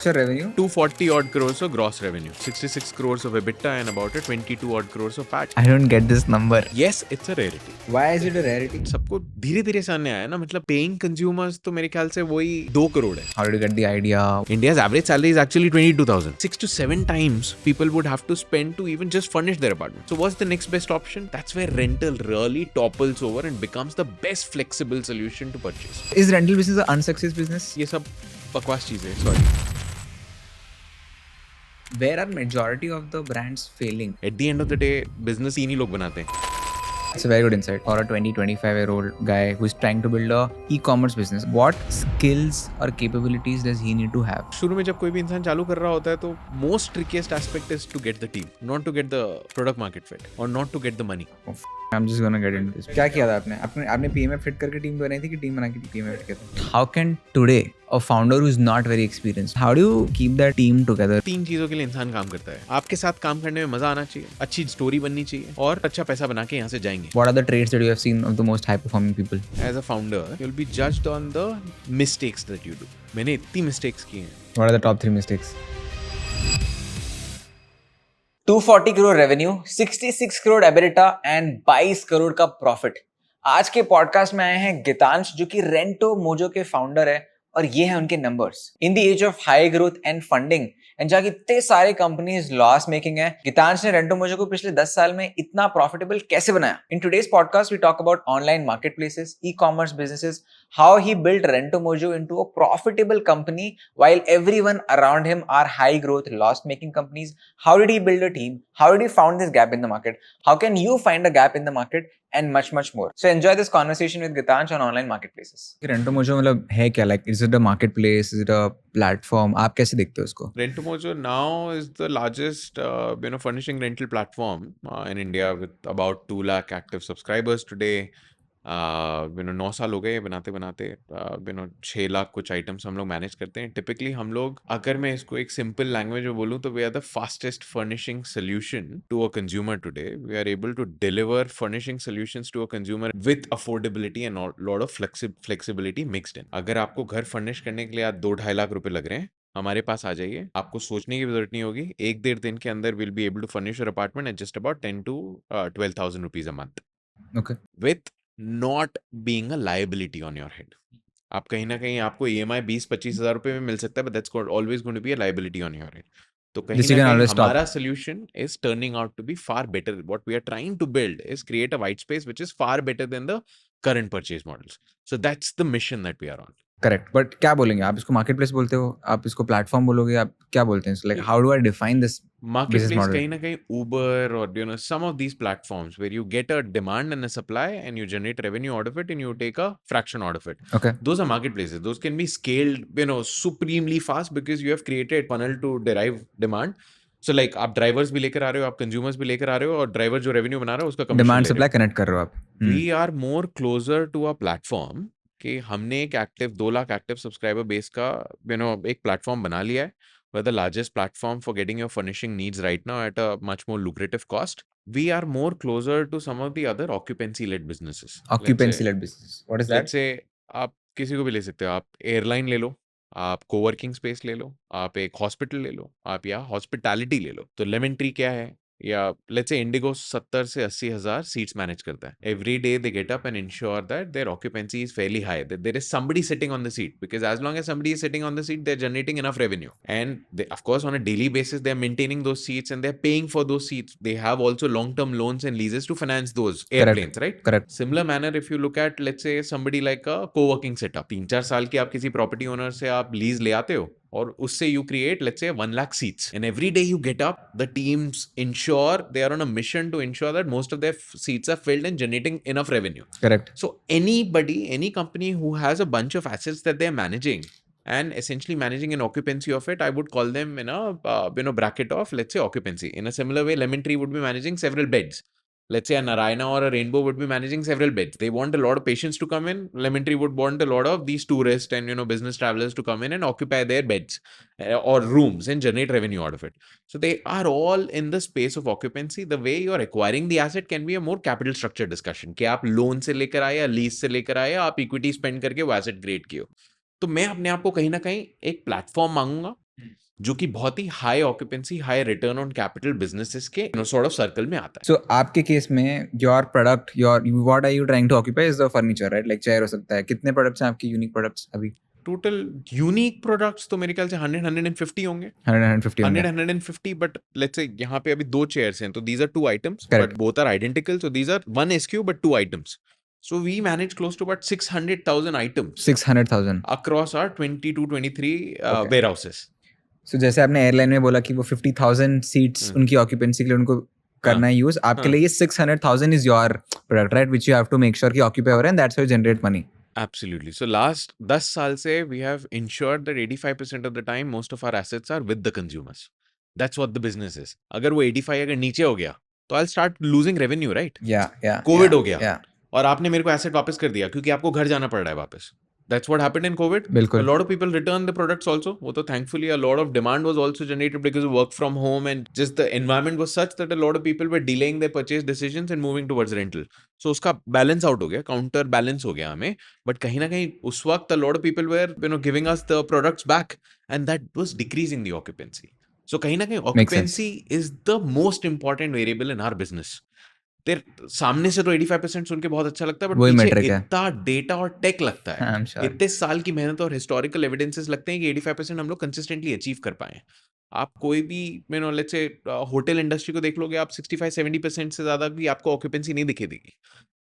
Sir, revenue? 240 odd crores of gross revenue, 66 crores of EBITDA, and about a 22 odd crores of PAT. I don't get this number. Yes, it's a rarity. Why is it a rarity? सबको धीरे धीरे सामने आया ना, मतलब paying consumers तो मेरे ख्याल से वही 2 करोड़ है. How did you get the idea? India's average salary is actually 22,000. 6 to 7 times people would have to spend to even just furnish their apartment. So what's the next best option? That's where rental really topples over and becomes the best flexible solution to purchase. Is rental business an unsexy business? ये सब बकवास चीजें, sorry. Where are majority of the brands failing? At the end of the day, business 3 ही लोग बनाते हैं. It's a very good insight for a 25-year-old guy who is trying to build a e-commerce business. What skills or capabilities does he need to have? शुरू में जब कोई भी इंसान चालू कर रहा होता है तो most trickiest aspect is to get the team, not to get the product market fit और not to get the money. I'm just gonna get into this. क्या किया था आपने PMF फिट करके टीम बनाई थी कि टीम बना के PMF फिट किया था? How can today a founder who is not very experienced, how do you keep that team together? 3 चीजों के लिए इंसान काम करता है. आपके साथ काम करने में मजा आना चाहिए, अच्छी स्टोरी बननी चाहिए और अच्छा पैसा बना के यहाँ से जाएंगे. What are the traits that you have seen of the most high performing people? As a founder, you'll be judged on the mistakes that you do. मैंने इतनी मिस्टेक्स की हैं. What are the top 3 mistakes? 240 crore revenue, 66 crore EBITDA and 22 crore का profit. आज के podcast में आए हैं गीतांश, जो कि रेंटो मोजो के फाउंडर है, और ये हैं उनके numbers. In the age of high growth and funding and जहाँ इतने सारे कंपनीज लॉस मेकिंग है, गीतांश ने रेंटो मोजो को पिछले 10 साल में इतना प्रॉफिटेबल कैसे बनाया. In today's podcast we talk about online marketplaces, e-commerce businesses, how he built Rento Mojo into a profitable company while everyone around him are high growth loss making companies. How did he build a team? How did he found this gap in the market? How can you find a gap in the market? And much more. So enjoy this conversation with Gitansh on online marketplaces. Rento Mojo मतलब है क्या? Like, is it a marketplace? Is it a platform? आप कैसे देखते हो उसको? Rento Mojo now is the largest furnishing rental platform in India with about 2 lakh active subscribers today. 9 साल हो गए बनाते बनाते. 6 लाख कुछ आइटम्स हम लोग मैनेज करते हैं. टिपिकली हम लोग, अगर मैं इसको एक सिंपल लैंग्वेज में बोलूँ तो we are the fastest furnishing solution to a consumer today. We are able to deliver furnishing solutions to a consumer with affordability and lot of flexibility mixed in. अगर आपको घर फर्निश करने के लिए आज 2-2.5 लाख रुपए लग रहे हैं, हमारे पास आ जाइए. आपको सोचने की जरूरत नहीं होगी. 1-1.5 दिन के अंदर will be able to furnish your apartment at just about 10 to 12,000 rupees a month. Okay. With not being a liability on your head. आप कहीं ना कहीं आपको EMI 20-25 हजार रुपए में मिल सकता है, but that's always going to be a liability on your head. तो कहीं This you ना can कहीं always stop. हमारा solution is turning out to be far better. What we are trying to build is create a white space which is far better than the current purchase models. So that's the mission that we are on. Correct. But क्या बोलेंगे आप इसको? Marketplace बोलते हो, आप इसको platform बोलोगे, आप क्या बोलते हैं? Like how do I define this business Marketplace model? कहीं ना कहीं Uber or some of these platforms where you get a demand and a supply and you generate revenue out of it and you take a fraction out of it. Okay. Those are marketplaces. Those can be scaled supremely fast because you have created funnel to derive demand. So like आप drivers भी लेकर आ रहे हो, आप consumers भी लेकर आ रहे हो, और ड्राइवर जो रेवेन्यू बना रहा है उसका कमीशन डिमांड सप्लाई कनेक्ट कर रहे हो आप. We are more closer to a platform कि हमने एक active 2 lakh active subscriber base का एक प्लेटफॉर्म बना लिया है. We're the largest platform for getting your furnishing needs right now at a much more lucrative cost. We are more closer to some of the other occupancy-led businesses. Occupancy-led business. What is that? Let's say आप किसी को भी ले सकते हो. आप airline ले लो, आप कोवर्किंग स्पेस ले लो, आप एक हॉस्पिटल ले लो, आप या हॉस्पिटैलिटी ले लो. तो लेमन ट्री क्या है? या लेट्स से इंडिगो 70 से 80 हजार सीट्स मैनेज करता है. Every day they get up and ensure that their occupancy is fairly high, that there is somebody sitting on the seat, because as long as somebody is sitting on the seat, they are generating enough revenue, and they of course on a daily basis they are maintaining those seats and they are paying for those seats. They have also long term loans and leases to finance those airplanes, right? Correct. Similar manner, if you look at, let's say, somebody like a co-working setup, 3-4 साल की आप किसी property owner से आप lease ले आते हो और उससे you create, let's say, 1 lakh seats, and every day you get up, the teams ensure they are on a mission to ensure that most of their seats are filled and generating enough revenue. Correct. So anybody, any company who has a bunch of assets that they're managing and essentially managing an occupancy of it, I would call them in a bracket of, let's say, occupancy. In a similar way, Lemon Tree would be managing several beds. Let's say a Narayana or a Rainbow would be managing several beds. They want a lot of patients to come in. Lemon Tree would want a lot of these tourists and business travelers to come in and occupy their beds or rooms and generate revenue out of it. So they are all in the space of occupancy. The way you're acquiring the asset can be a more capital structure discussion. कि आप loan से लेकर आए या lease से लेकर आए या आप इक्विटी स्पेंड करके वो एसेट क्रिएट किए हो. तो मैं अपने आप को कहीं ना कहीं एक प्लेटफॉर्म मांगूंगा जो कि बहुत ही high occupancy, high return on capital businesses के सॉर्ट ऑफ सर्कल में आता है। सो आपके केस में your product, your what are you trying to occupy is the furniture, right? Like chair हो सकता है। कितने प्रोडक्ट्स हैं आपके यूनिक प्रोडक्ट्स अभी? टोटल यूनिक प्रोडक्ट्स तो मेरे ख्याल से 100-150 होंगे। 150 होंगे। 100-150, बट लेट्स से यहाँ पे अभी 2 चेयर्स हैं, तो these are 2 items, but Correct. Both are identical, so these are 1 SKU but 2 items. So we manage close to about 600,000 items 600,000. across our 20 to 23 Okay. warehouses. सो जैसे आपने एयरलाइन में बोला कि वो 50,000 सीट्स उनकी ऑक्यूपेंसी के लिए उनको करना है यूज, आपके लिए ये 600,000 is your product, right? Which you have to make sure कि ऑक्यूपाई हो रहा है, and that's how you generate money. Absolutely. So last 10 साल से we have ensured that 85% of the time most of our assets are with the consumers. That's what the business is. अगर वो 85 अगर नीचे हो गया तो I'll start losing revenue, right? या कोविड हो गया या और आपने मेरे को एसेट वापस कर दिया क्योंकि आपको घर जाना पड़ रहा है वापस. That's what happened in COVID. A बिल्कुल। lot of people returned the products also. वो तो thankfully a lot of demand was also generated because of work from home, and just the environment was such that a lot of people were delaying their purchase decisions and moving towards rental. So उसका balance out हो गया, counter balance हो गया हमें. But कहीं ना कहीं उस वक्त a lot of people were giving us the products back, and that was decreasing the occupancy. So कहीं ना कहीं Makes sense. occupancy is the most important variable in our business. तेरे सामने से तो 85% सुन के बहुत अच्छा लगता है, बट वही पीछे metric है। इतना डेटा और टेक लगता है, I'm sure. इतने साल की मेहनत और हिस्टोरिकल एविडेंसेस लगते हैं कि 85% हम लोग कंसिस्टेंटली अचीव कर पाए। आप कोई भी लेट्स से होटल इंडस्ट्री को देख लोगे आप, 65-70% से ज्यादा भी आपको ऑक्यूपेंसी नहीं दिखे देगी।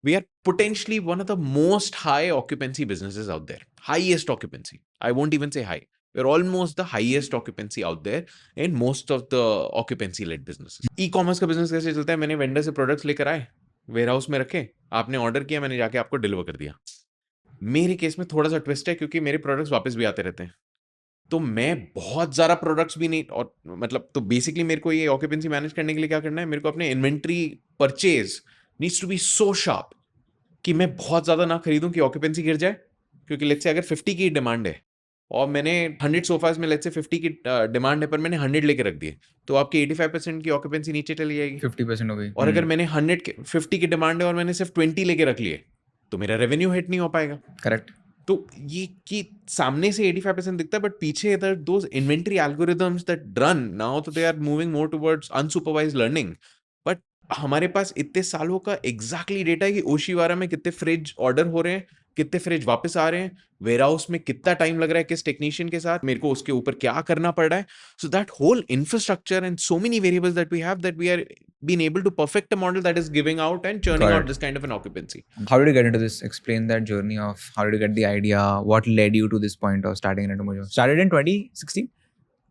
We are potentially one of the most high occupancy businesses out there. Highest occupancy. I won't even say high. We're almost the highest occupancy out there in most of the occupancy led businesses. E-commerce का business कैसे चलता है? मैंने vendor से products लेकर आए, warehouse में रखे, आपने ऑर्डर किया, मैंने जाके आपको डिलीवर कर दिया। मेरे केस में थोड़ा सा ट्विस्ट है क्योंकि मेरे प्रोडक्ट्स वापस भी आते रहते हैं, तो मैं बहुत ज़्यादा प्रोडक्ट्स भी नहीं, और मतलब तो बेसिकली मेरे को ये ऑक्यूपेंसी मैनेज करने के लिए क्या करना है, मेरे को अपने inventory purchase needs to be so sharp कि मैं बहुत ज़्यादा ना खरीदूं कि ऑक्यूपेंसी गिर जाए। क्योंकि लेट्स से अगर 50 की डिमांड है और मैंने 100 सोफाज में लेट्स से 50 की डिमांड है पर मैंने 100 लेके रख दिए, तो आपकी 85% की ऑक्यूपेंसी नीचे चली जाएगी। 50% हो गई। और अगर मैंने 50 की डिमांड है और मैंने सिर्फ 20 लेके रख लिए, तो मेरा रेवेन्यू हिट नहीं हो पाएगा। करेक्ट। तो ये कि सामने से 85% दिखता है, बट पीछे इधर those inventory algorithms that run now, तो they are moving more towards unsupervised learning. But हमारे पास इतने सालों का एग्जैक्टली डेटा है कि ओशिवारा में कितने फ्रिज ऑर्डर हो रहे हैं, कितने फ्रिज वापस आ रहे हैं, वेयरहाउस में कितना टाइम लग रहा है किस टेक्नीशियन के साथ, मेरे को उसके ऊपर क्या करना पड़ रहा है। So that whole infrastructure and so many variables that we have, that we are been able to perfect a model that is giving out and churning Got out it. this kind of an occupancy. How did you get into this? Explain that journey of how did you get the idea? What led you to this point of starting Rento Mojo? Started in 2016?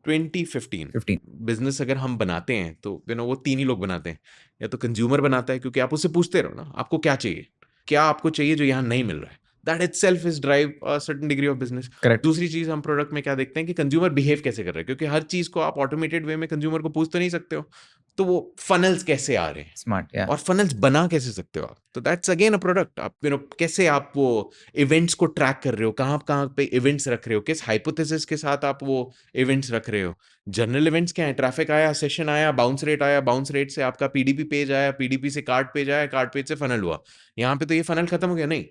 2015 15. Business अगर हम बनाते हैं तो वो 3 ही लोग बनाते हैं। या तो कंज्यूमर बनाता है क्योंकि आप उससे पूछते रहो ना, आपको क्या चाहिए, क्या आपको चाहिए जो यहाँ नहीं मिल रहा है। That itself is drive a certain degree of business. Correct. दूसरी चीज हम प्रोडक्ट में क्या देखते हैं कि कंज्यूमर बिहेव कैसे कर रहे हैं, क्योंकि हर चीज को आप ऑटोमेटेड वे में कंज्यूमर को पूछ तो नहीं सकते हो, तो वो फनल्स कैसे आ रहे हैं Smart, yeah. और फनल्स बना कैसे सकते हो आप, तो दैट्स अगेन अ प्रोडक्ट। आप कैसे आप वो इवेंट्स को ट्रैक कर रहे हो, कहाँ कहाँ पे इवेंट्स रख रहे हो, किस हाइपोथेसिस के साथ आप वो इवेंट्स रख रहे हो। जनरल इवेंट्स क्या है, ट्रैफिक आया, सेशन आया, बाउंस रेट आया, बाउंस रेट से आपका पीडीपी पेज आया, पीडीपी से कार्ड पेज आया, कार्ड पेज से फनल हुआ। यहाँ पे तो ये फनल खत्म हो गया। नहीं,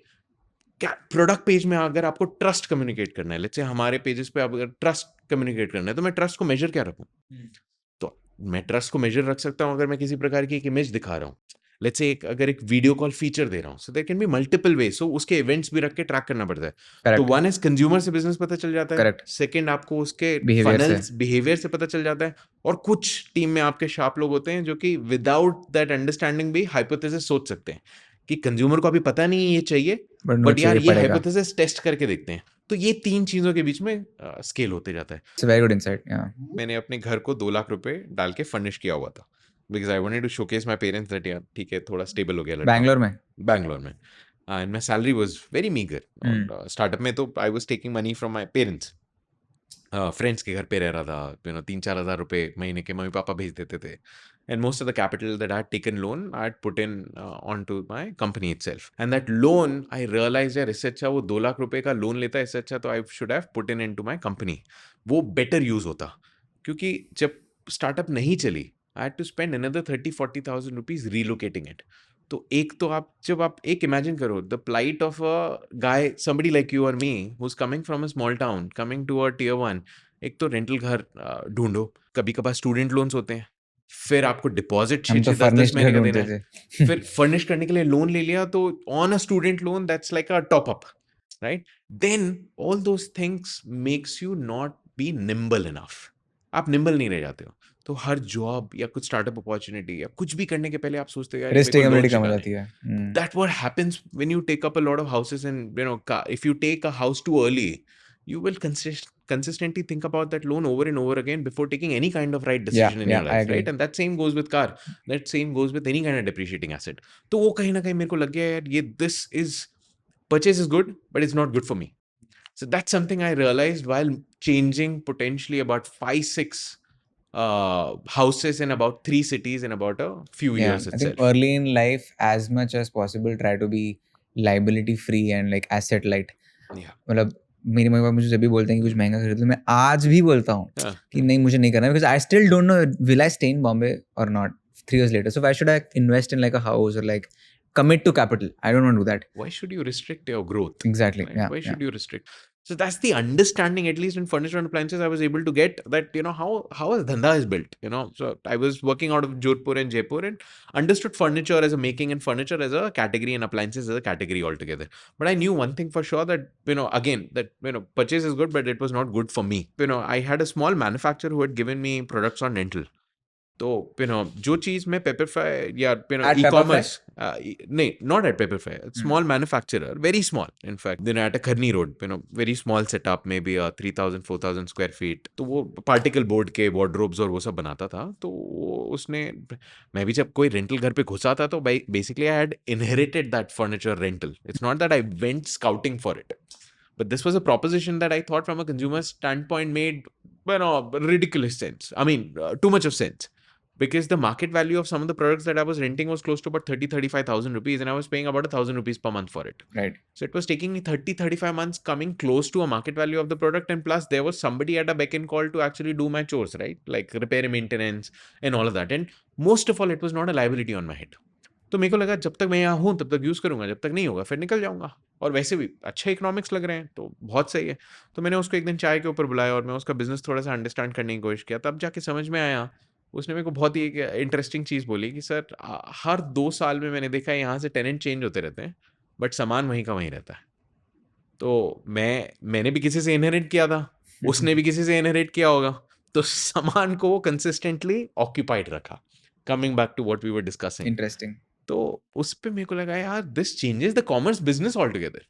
क्या प्रोडक्ट पेज में अगर आपको ट्रस्ट कम्युनिकेट करना है, लेट्स से हमारे पेजेस पे अगर ट्रस्ट कम्युनिकेट करना है, तो मैं ट्रस्ट को मेजर क्या रखूं? तो मैं ट्रस्ट को मेजर रख सकता हूं अगर मैं किसी प्रकार की एक इमेज दिखा रहा हूं, लेट्स से अगर एक वीडियो कॉल फीचर दे रहा हूं, so there can be multiple way, so उसके इवेंट्स भी रख के ट्रैक करना पड़ता है। तो Correct. वन इज कंज्यूमर से बिजनेस पता चल जाता है, Correct. सेकंड आपको उसके Behavior से। फनल्स बिहेवियर से पता चल जाता है, और कुछ टीम में आपके शार्प लोग होते हैं जो कि विदाउट दैट अंडरस्टैंडिंग भी हाइपोथेसिस सोच सकते हैं कि कंज्यूमर को अभी पता नहीं है ये चाहिए, But no बट यार चाहिए ये पड़ेगा। हाइपोथेसिस टेस्ट करके देखते हैं। तो ये 3 चीजों के बीच में स्केल होते जाता है। It's a very good insight, yeah. मैंने अपने घर को 2 लाख रुपए डाल के फर्निश किया हुआ था, because I wanted to showcase my parents that यार ठीक है, थोड़ा स्टेबल हो गया लड़का। बैंगलोर में? बैंगलोर में। And my salary was very meagre, और स्टार्टअप में तो I was taking money from my parents. Friends के घर पे रह रहा था, 3-4 हज़ार रुपए महीने के मम्मी पापा भेज देते थे, and most of the capital that I had taken loan I had put in on to my company itself, and that loan I realise यार इससे अच्छा वो 2 लाख रुपए का लोन लेता है, इससे अच्छा तो I should have put in to my company, वो बेटर यूज होता। क्योंकि जब स्टार्टअप नहीं चली, I had to spend another 30-40,000 rupees relocating it. तो एक तो आप जब आप एक इमेजिन करो the plight of a guy, somebody like you or me who's coming from a small town coming to a tier 1, एक तो रेंटल घर ढूंढो, कभी कभार स्टूडेंट लोन्स होते हैं, फिर आपको डिपॉजिट हम तो 6-6 10-10 फर्निश्ड घर महीने का देना ढूंढते है, थे। फिर फर्निश करने के लिए लोन ले लिया, तो on a student loan that's like a top up, right? Then all those things makes you not be nimble enough, आप निम्बल नहीं रह जाते हो। तो हर जॉब या कुछ स्टार्टअप अपॉर्चुनिटी या कुछ भी करने के पहले आप सोचते हो यार ये मेरे रिस्क को टेकेबिलिटी लोन्स कम हो चुकाने जाती है। हैं। That what happens when you take up a lot of houses, and if you take a house too early, you will consistently think about that loan over and over again before taking any kind of right decision in your I life, agree. right? And that same goes with car, that same goes with any kind of depreciating asset. तो वो कहीं ना कहीं मेरे को लग गया यार, ये this is purchase is good but it's not good for me. So that's something I realized while changing potentially about 5-6 houses in about 3 cities in about a few years I think itself. early in life, as much as possible, try to be liability free and like asset light. Yeah. मतलब मेरी mummy papa मुझे जब भी बोलते हैं कि कुछ महंगा खरीद लो, मैं आज भी बोलता हूँ हाँ, कि नहीं, मुझे नहीं करना, because I still don't know will I stay in Bombay or not 3 years later. So why should I invest in like a house or like commit to capital? I don't want to do that. why should you restrict your growth? Exactly. Right? Yeah. Why should you restrict? So that's the understanding, at least in furniture and appliances, I was able to get that, how a dhanda is built, So I was working out of Jodhpur and Jaipur and understood furniture as a making and furniture as a category and appliances as a category altogether. But I knew one thing for sure, that, again, that, purchase is good, but it was not good for me. I had a small manufacturer who had given me products on rental. तो जो चीज मैं पेपरफ्राई या At e Pepperfry? Commerce, नहीं, not at Pepperfry, small manufacturer, very small, in fact at a Kharni road, very small setup में भी 3,000-4,000 square feet, तो वो पार्टिकल बोर्ड के वार्डरोब्स और वो सब बनाता था। तो उसने, मैं भी जब कोई रेंटल घर पे घुसा था, तो basically I had inherited that furniture rental, it's not that I went scouting for it, but this was a proposition that I thought from a consumer standpoint made, ridiculous sense. I mean, too much of sense, because the market value of some of the products that I was renting was close to about 30,000-35,000 rupees, and I was paying about 1,000 rupees per month for it. Right. So it was taking me 30-35 months coming close to a market value of the product, and plus there was somebody at a beck and call to actually do my chores, right? Like repair and maintenance and all of that. And most of all, it was not a liability on my head. तो मेरे को लगा जब तक मैं यहाँ हूँ तब तक यूज़ करूँगा, जब तक नहीं होगा फिर निकल जाऊँगा, और वैसे भी अच्छे इकोनॉमिक्स लग रहे हैं तो बहुत सही है। तो मैंने उसको एक दिन चाय के ऊपर बुलाया और मैं उसका बिज़नेस थोड़ा सा अंडरस्टैंड करने की कोशिश किया, तब जाके समझ में आया। उसने मेरे को बहुत ही एक इंटरेस्टिंग चीज़ बोली कि सर, हर 2 साल में मैंने देखा है यहाँ से टेनेंट चेंज होते रहते हैं, बट सामान वहीं का वहीं रहता है। तो मैंने भी किसी से इनहेरिट किया था, उसने भी किसी से इनहेरिट किया होगा, तो सामान को वो कंसिस्टेंटली ऑक्यूपाइड रखा। Coming back to what we were discussing, Interesting. तो उस पे मेरे को लगा यार, this changes the commerce business all together.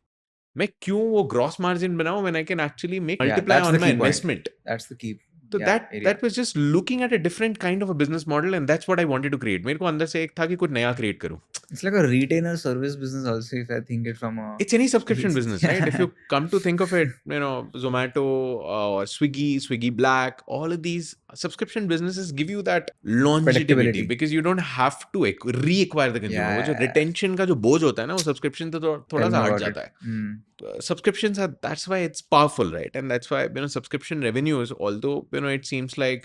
मैं क्यों वो ग्रॉस मार्जिन बनाऊं when I can actually make multiply that's on the my key point. Investment? That's the key. तो Yeah, area. that was just looking at a different kind of a business model, and that's what I wanted to create. मेरे को अंदर से एक था कि कुछ नया क्रिएट करूं। It's like a retainer service business also, if I think it from a... It's any subscription business, right? If you come to think of it, Zomato, Swiggy Black, all of these subscription businesses give you that longevity Predictability. because you don't have to reacquire the consumer. वो जो Yeah. retention का जो बोझ होता है ना, वो subscription तो थोड़ा Tell सा me हट about जाता it. है। Subscriptions are, that's why it's powerful, right? And that's why, subscription revenues, although, it seems like,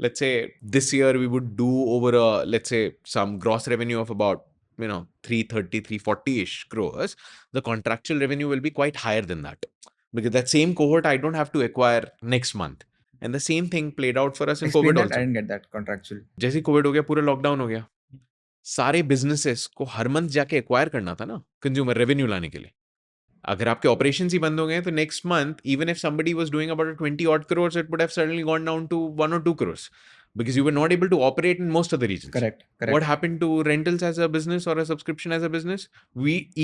let's say this year we would do over let's say some gross revenue of about 330, 340-ish crores, the contractual revenue will be quite higher than that, because that same cohort I don't have to acquire next month. And the same thing played out for us in Explain COVID that. also. I didn't get that contractual. जैसे Covid हो गया, पूरा lockdown हो गया, सारे businesses को हर month जाके acquire करना था ना कंज्यूमर रेवेन्यू लाने के लिए। अगर आपके ऑपरेशंस ही बंद हो गए तो next month even if somebody was doing about 20 odd crores, it would have suddenly gone down to 1 or 2 crores because you were not able to operate in most of the regions. Correct. What happened to rentals as a business or a subscription as a business?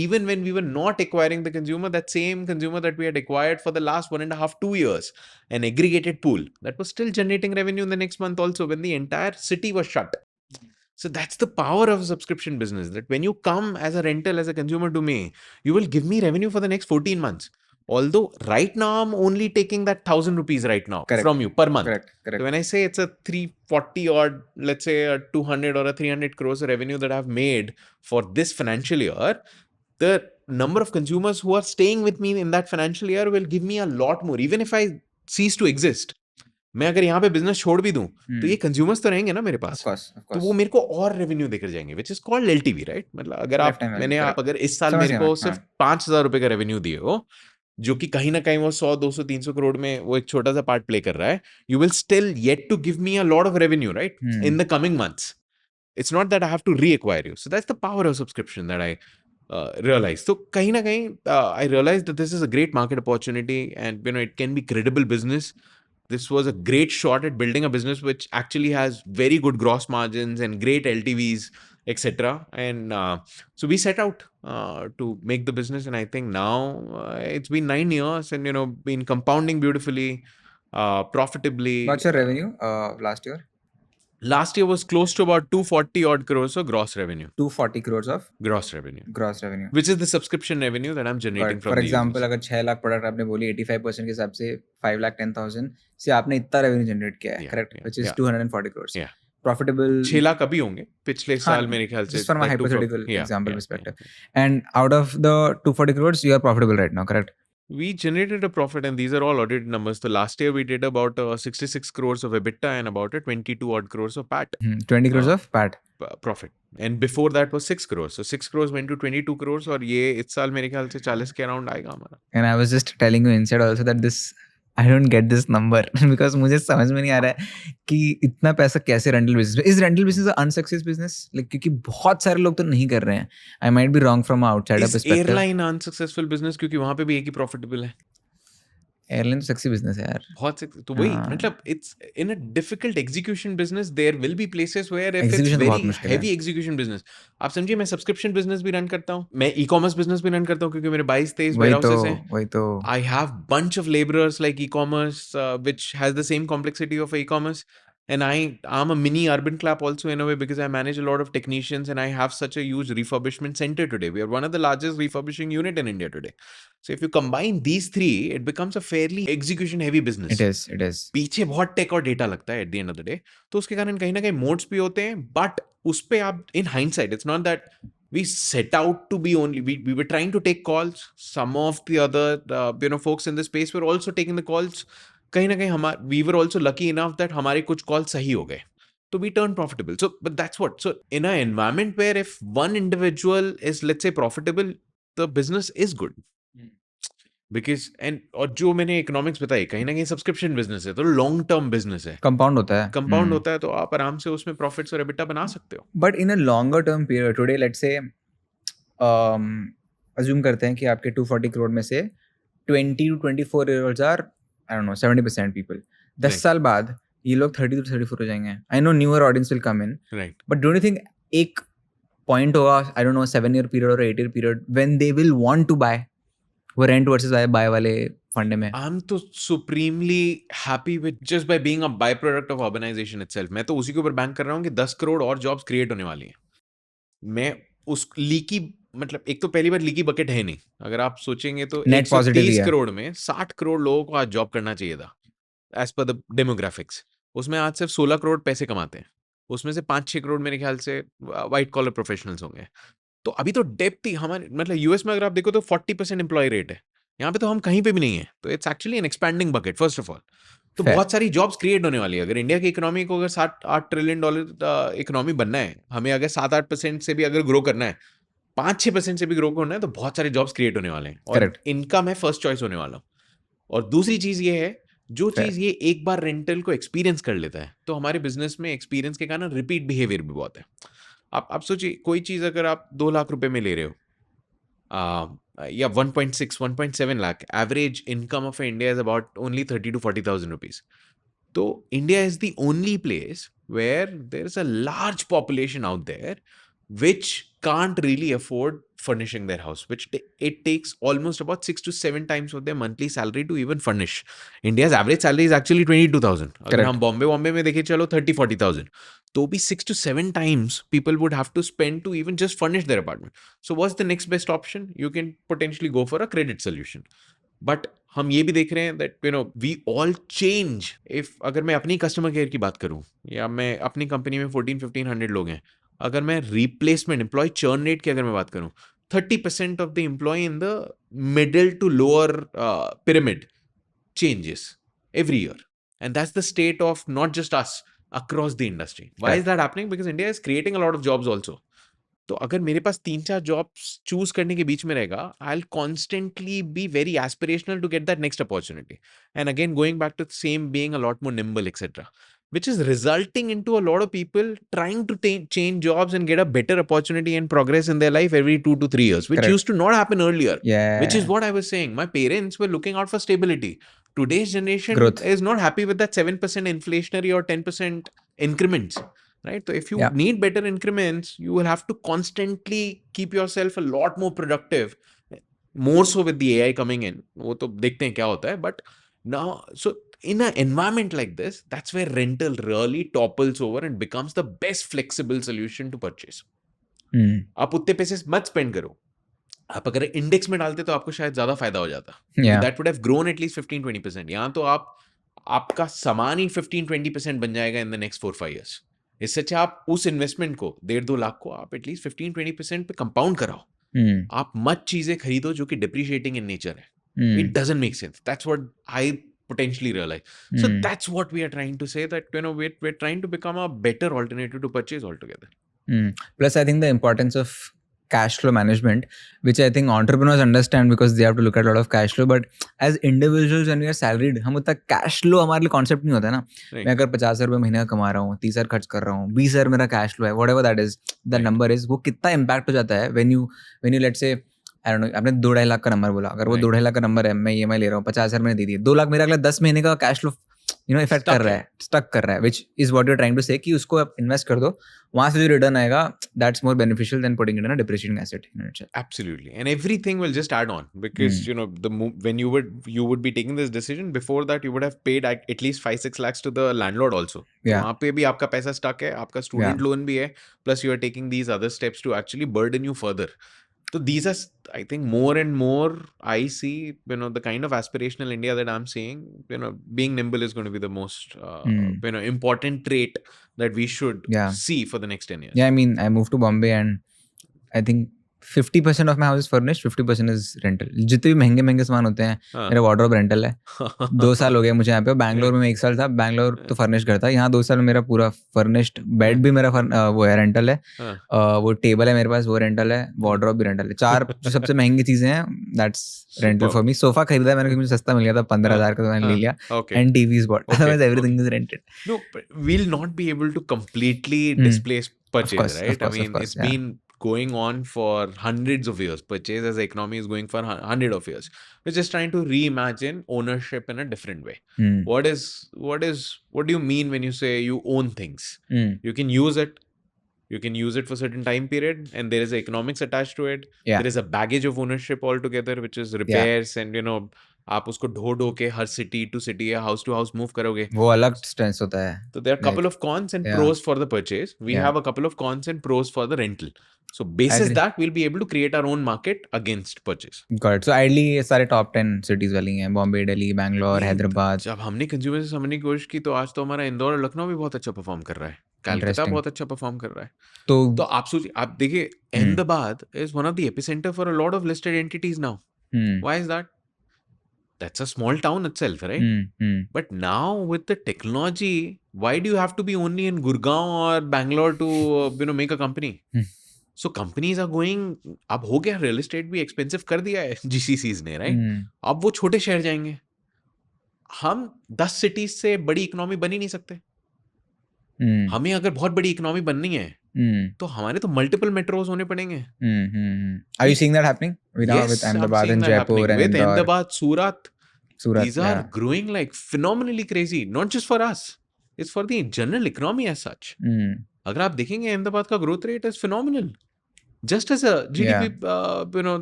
Even when we were not acquiring the consumer, that same consumer that we had acquired for the last 1.5-2 years, an aggregated pool that was still generating revenue in the next month also when the entire city was shut. So that's the power of a subscription business, that when you come as a rental, as a consumer to me, you will give me revenue for the next 14 months. Although right now I'm only taking that 1,000 rupees right now from you per month. Correct. So when I say it's a 340 odd, let's say a 200 or a 300 crores revenue that I've made for this financial year, the number of consumers who are staying with me in that financial year will give me a lot more. Even if I cease to exist, मैं अगर यहाँ पे business छोड़ भी दूं तो ये consumers तो रहेंगे ना मेरे पास, तो वो मेरे को और रेवेन्यू देकर जाएंगे, which is called LTV, right? मतलब अगर आप, Lifetime value, correct. अगर इस साल समझ मेरे गया को मैं, सिर्फ 5,000 रुपए का रेवेन्यू दिए हो, जो कि कहीं ना कहीं वो 100 200 300 करोड़ में वो एक छोटा सा पार्ट प्ले कर रहा है, you will still yet to give me a lot of revenue, right, in the coming months. It's not that I have to reacquire you. So that's the power of subscription that I realized. So kahin na kahin, I realized that this is a great market opportunity, and it can be credible business. This was a great shot at building a business which actually has very good gross margins and great LTVs, etc. And so we set out to make the business, and I think now it's been 9 years, and been compounding beautifully, profitably. What's your revenue last year? Last year was close to about 240 odd crores of gross revenue. 240 crores of Gross revenue, gross revenue. which is the subscription revenue that I'm generating But from for the example, users. अगर 6 lakh product आपने बोली 85% के हिसाब से 5,10,000 से आपने इतना revenue generate किया है, Yeah, correct, yeah, which is yeah, 240 crores. yeah. Profitable. 6 lakh अभी होंगे, पिछले हाँ, साल मेरे ख्याल से just from a that hypothetical yeah, example yeah, perspective. yeah. And out of the 240 crores, you are profitable right now, correct? We generated a profit, and these are all audited numbers. So last year we did about 66 crores of EBITDA and about 22 odd crores of PAT 20 crores uh, of PAT. profit. And before that was 6 crores. So 6 crores went to 22 crores, और ये इस साल मेरे ख्याल से 40 के around आएगा हमारा. And I was just telling you inside also that this I don't get this number because मुझे समझ में नहीं आ रहा है कि इतना पैसा कैसे रेंटल बिजनेस में. Is rental business unsuccess business, like क्योंकि बहुत सारे लोग तो नहीं कर रहे हैं. I might be wrong from outsider Is perspective. airline unsuccessful business क्योंकि वहां पे भी एक ही प्रॉफिटेबल है. एयरलाइन सेक्सी बिजनेस है यार. बहुत तो वही हाँ. मतलब it's in a difficult execution business. There will be places where if it's execution तो बहुत वेरी मुश्किल है. हेवी एग्जीक्यूशन बिजनेस, आप समझिए, मैं सब्सक्रिप्शन बिजनेस भी रन करता हूँ, मैं ई कॉमर्स बिजनेस भी रन करता हूँ, क्योंकि मेरे 22-23 वेयरहाउसेस हैं. वही तो I have bunch of laborers like e-commerce, which has the same complexity of e-commerce. And I'm a mini urban clap also in a way, because I manage a lot of technicians, and I have such a huge refurbishment center today. We are one of the largest refurbishing unit in India today. So if you combine these three, it becomes a fairly execution heavy business. it is. पीछे बहुत take और data लगता है eight the end of the day, तो उसके कारण कहीं ना कहीं मोड्स भी होते हैं. बट उस पे आप in hindsight, it's not that we set out to be only, we were trying to take calls. Some of the other folks in the space were also taking the calls. कहीं ना कहीं we were also lucky enough that हमारे कुछ calls सही हो गए, तो we turned profitable. So but that's what, so in an environment where if one individual is, let's say, profitable, the business is good. Because and और जो मैंने economics बताई, कहीं ना कहीं सब्सक्रिप्शन बिजनेस है तो लॉन्ग टर्म बिजनेस है, कंपाउंड होता है. कंपाउंड होता है, तो आप आराम से उसमें प्रॉफिट्स और एबिटा बना सकते हो. But in a longer term period, today let's say assume करते हैं कि आपके 240 करोड़ में से 20 to 24 years are I don't no 70% people. 10 साल बाद ये लोग 30 to 34 हो जाएंगे. I know newer audience will come in, right, but don't you think एक पॉइंट होगा, I don't know 7-year period और 8-year period, when they will want to buy, वो रेंट वर्सेस बाय वाले फंडे में? आई एम तो supremely happy with just by being a by product of urbanisation itself. मैं तो उसी के ऊपर बैंक कर रहा हूँ कि 10 करोड़ और जॉब्स क्रिएट होने वाली हैं. मैं उस लीकी, मतलब एक तो पहली बार लीकी बकेट है नहीं. अगर आप सोचेंगे तो Net positive ही 130 है. करोड़ में 60 करोड़ लोगों को आज जॉब करना चाहिए था एज पर द डेमोग्राफिक्स. उसमें आज सिर्फ 16 करोड़ पैसे कमाते हैं. उसमें से 5-6 करोड़ मेरे ख्याल से व्हाइट कॉलर प्रोफेशनल्स होंगे. तो अभी तो डेप्थ ही हमारे, मतलब यूएस में अगर आप देखो तो 40% एम्प्लॉय रेट है. यहाँ पे तो हम कहीं पे भी नहीं है. तो it's actually an expanding bucket first of all. तो Fair. बहुत सारी जॉब्स क्रिएट होने वाली है. अगर इंडिया की इकोनॉमी को अगर $7-8 ट्रिलियन इकोनॉमी बनना है, हमें अगर 7-8% से भी अगर ग्रो करना है, 5-6% से भी ग्रो करना है, तो बहुत सारे जॉब्स क्रिएट होने वाले हैं, और Correct. इनका मैं फर्स्ट चॉइस होने वाला हूँ. और दूसरी चीज ये है, जो Fair. चीज ये एक बार रेंटल को एक्सपीरियंस कर लेता है, तो हमारे बिजनेस में एक्सपीरियंस के कारण रिपीट बिहेवियर भी बहुत है. आप सोचिए, कोई चीज अगर आप 2 लाख रुपए में ले रहे हो, या 1.6-1.7 lakh, average income of India is about only 30 to 40,000 rupees. तो India is the only place where there is a large population out there which can't really afford furnishing their house, which it takes almost about 6 to 7 times of their monthly salary to even furnish. India's average salary is actually 22,000. अगर हम बॉम्बे में देखें, चलो 30-40,000, तो भी 6 to 7 times people would have to spend to even just furnish their apartment. So what's the next best option? You can potentially go for a credit solution. But हम ये भी देख रहे हैं that we all change. If अगर मैं अपनी customer care की बात करूं, या मैं अपनी कंपनी में 1400-1500 लोग हैं, अगर मैं रिप्लेसमेंट एम्प्लॉय चर्न रेट की अगर मैं बात करूं, 30% of the employ in the middle to lower pyramid changes every year. And that's the state of not just us, across the industry. Why is that happening? Because India is creating a lot of jobs also. तो अगर मेरे पास 3-4 jobs choose करने के बीच में रहेगा, I will constantly be very aspirational to get that next opportunity. And again going back to same being a lot more nimble etcetera, which is resulting into a lot of people trying to change jobs and get a better opportunity and progress in their life every 2 to 3 years, which Correct. used to not happen earlier. Which is Yeah. what I was saying. My parents were looking out for stability. Today's generation Growth. is not happy with that 7% inflationary or 10% increments. Right? So if you Yeah. need better increments, you will have to constantly keep yourself a lot more productive. More so with the AI coming in. वो तो देखते हैं क्या होता है. But now, so in an environment like this, that's where rental really topples over and becomes the best flexible solution to purchase. आप उतने पैसे मत स्पेंड करो. आप अगर इंडेक्स में डालते तो आपको शायद ज्यादा फायदा हो जाता. Yeah. That would have grown at least 15-20%. यहाँ तो आपका सामान ही 15-20% बन जाएगा इन द नेक्स्ट 4-5 years. इससे अच्छा आप उस इन्वेस्टमेंट को 1.5-2 लाख को आप एटलीस्ट 15-20% पे कंपाउंड कराओ. आप मत चीजें खरीदो जो कि डिप्रिशिएटिंग इन नेचर है. It doesn't make sense. That's what I potentially realize. So that's what we are trying to say, that we're trying to become a better alternative to purchase altogether. Plus, I think the importance of cash flow management, which I think entrepreneurs understand because they have to look at a lot of cash flow. But as individuals, when we are salaried, हम उतना cash flow हमारे लिए concept नहीं होता है ना. Right. मैं अगर 50,000 रुपये महीने का कमा रहा हूँ, 30,000 खर्च कर रहा हूँ, 20,000 मेरा cash flow है, whatever that is, the Right. number is, वो कितना impact हो जाता है when you let's say, I don't know, आपने 2-2.5 लाख का नंबर बोला, अगर वो Right. 2-2.5 लाख का नंबर है, मैं EMI ले रहा हूँ, 50,000 मैंने दे दिए, 2 लाख मेरा अगला 10 महीने का कैश फ्लो इफेक्ट कर रहा है, स्टक कर रहा है, which is what you are trying to say कि उसको आप इन्वेस्ट कर दो, वहां से जो रिटर्न आएगा, that's more beneficial than putting it in a depreciating asset. Absolutely. And everything will just add on because when you would be taking this decision, before that you would have paid at least 5-6 lakhs to the landlord also. तो Yeah. वहाँ पे भी आपका पैसा stuck है, आपका student loan भी है, plus you are taking these other steps to actually burden you further. So these are, I think, more and more I see, the kind of aspirational India that I'm seeing, being nimble is going to be the most, important trait that we should Yeah. see for the next 10 years. Yeah, I mean, I moved to Bombay and I think 50% of my house is furnished, 50% is rental. जितने भी महंगे महंगे सामान होते हैं, हाँ. मेरा wardrobe rental है. 2 साल हो गए मुझे यहाँ पे. बैंगलोर में मैं 1 साल था, बैंगलोर तो फर्निश घर था. यहाँ 2 साल में मेरा पूरा फर्निश्ड, बेड भी मेरा वो है, रेंटल है. वो टेबल है मेरे पास, वो रेंटल है. वार्डरोब भी रेंटल है. 4 जो सबसे महंगी चीजें हैं, that's rental for me. Sofa खरीदा मैंने क्योंकि मुझे सस्ता मिल गया था, 15,000 का, तो मैंने ले लिया. Okay. And TV is bought. Okay. Otherwise everything is rented. No, but we'll not be able to completely displace purchase, course, of right? course, I of mean, course, it's been going on for hundreds of years. Purchase as an economy is going for 100 of years. We're just trying to reimagine ownership in a different way. What do you mean when you say you own things? You can use it. You can use it for a certain time period, and there is economics attached to it. Yeah. There is a baggage of ownership altogether, which is repairs and आप उसको ढो के हर city to city या house to house move करोगे. वो अलग stress होता है. So there are a couple of cons and Yeah. pros for the purchase. We Yeah. have a couple of cons and pros for the rental. So basis agree. that, we'll be able to create our own market against purchase. Got it. So ideally ये सारे top 10 cities वाली हैं, बॉम्बे, दिल्ली, बैंगलोर, हैदराबाद. जब हमने consumer से समझने की कोशिश की, तो आज तो हमारा इंदौर और लखनऊ भी बहुत अच्छा परफॉर्म कर रहा है. कलकत्ता Interesting. बहुत अच्छा परफॉर्म कर रहा है. तो आप सोचिए, आप देखिए, Ahmedabad is one of the epicenter for a lot of listed entities now. Why is that? That's a small town itself, right? But now with the technology, why do you have to be only in Gurgaon or Bangalore to make a company? So companies are going, अब हो गया, real estate भी expensive कर दिया है GCCs ने, right? अब वो छोटे शहर जाएंगे. हम 10 cities से बड़ी इकोनॉमी बन ही नहीं सकते. हमें अगर बहुत बड़ी इकोनॉमी बननी है, तो हमारे तो मल्टीपल मेट्रोज होने पड़ेंगे. Are you seeing that happening? Yes, with I'm Ahmedabad seeing and that Jaipur happening. and With Indore. Ahmedabad, Surat, these are yeah. growing like phenomenally crazy. Not just for us, it's for the general economy as such. अगर आप देखेंगे, अहमदाबाद का growth rate is phenomenal. Just as a GDP,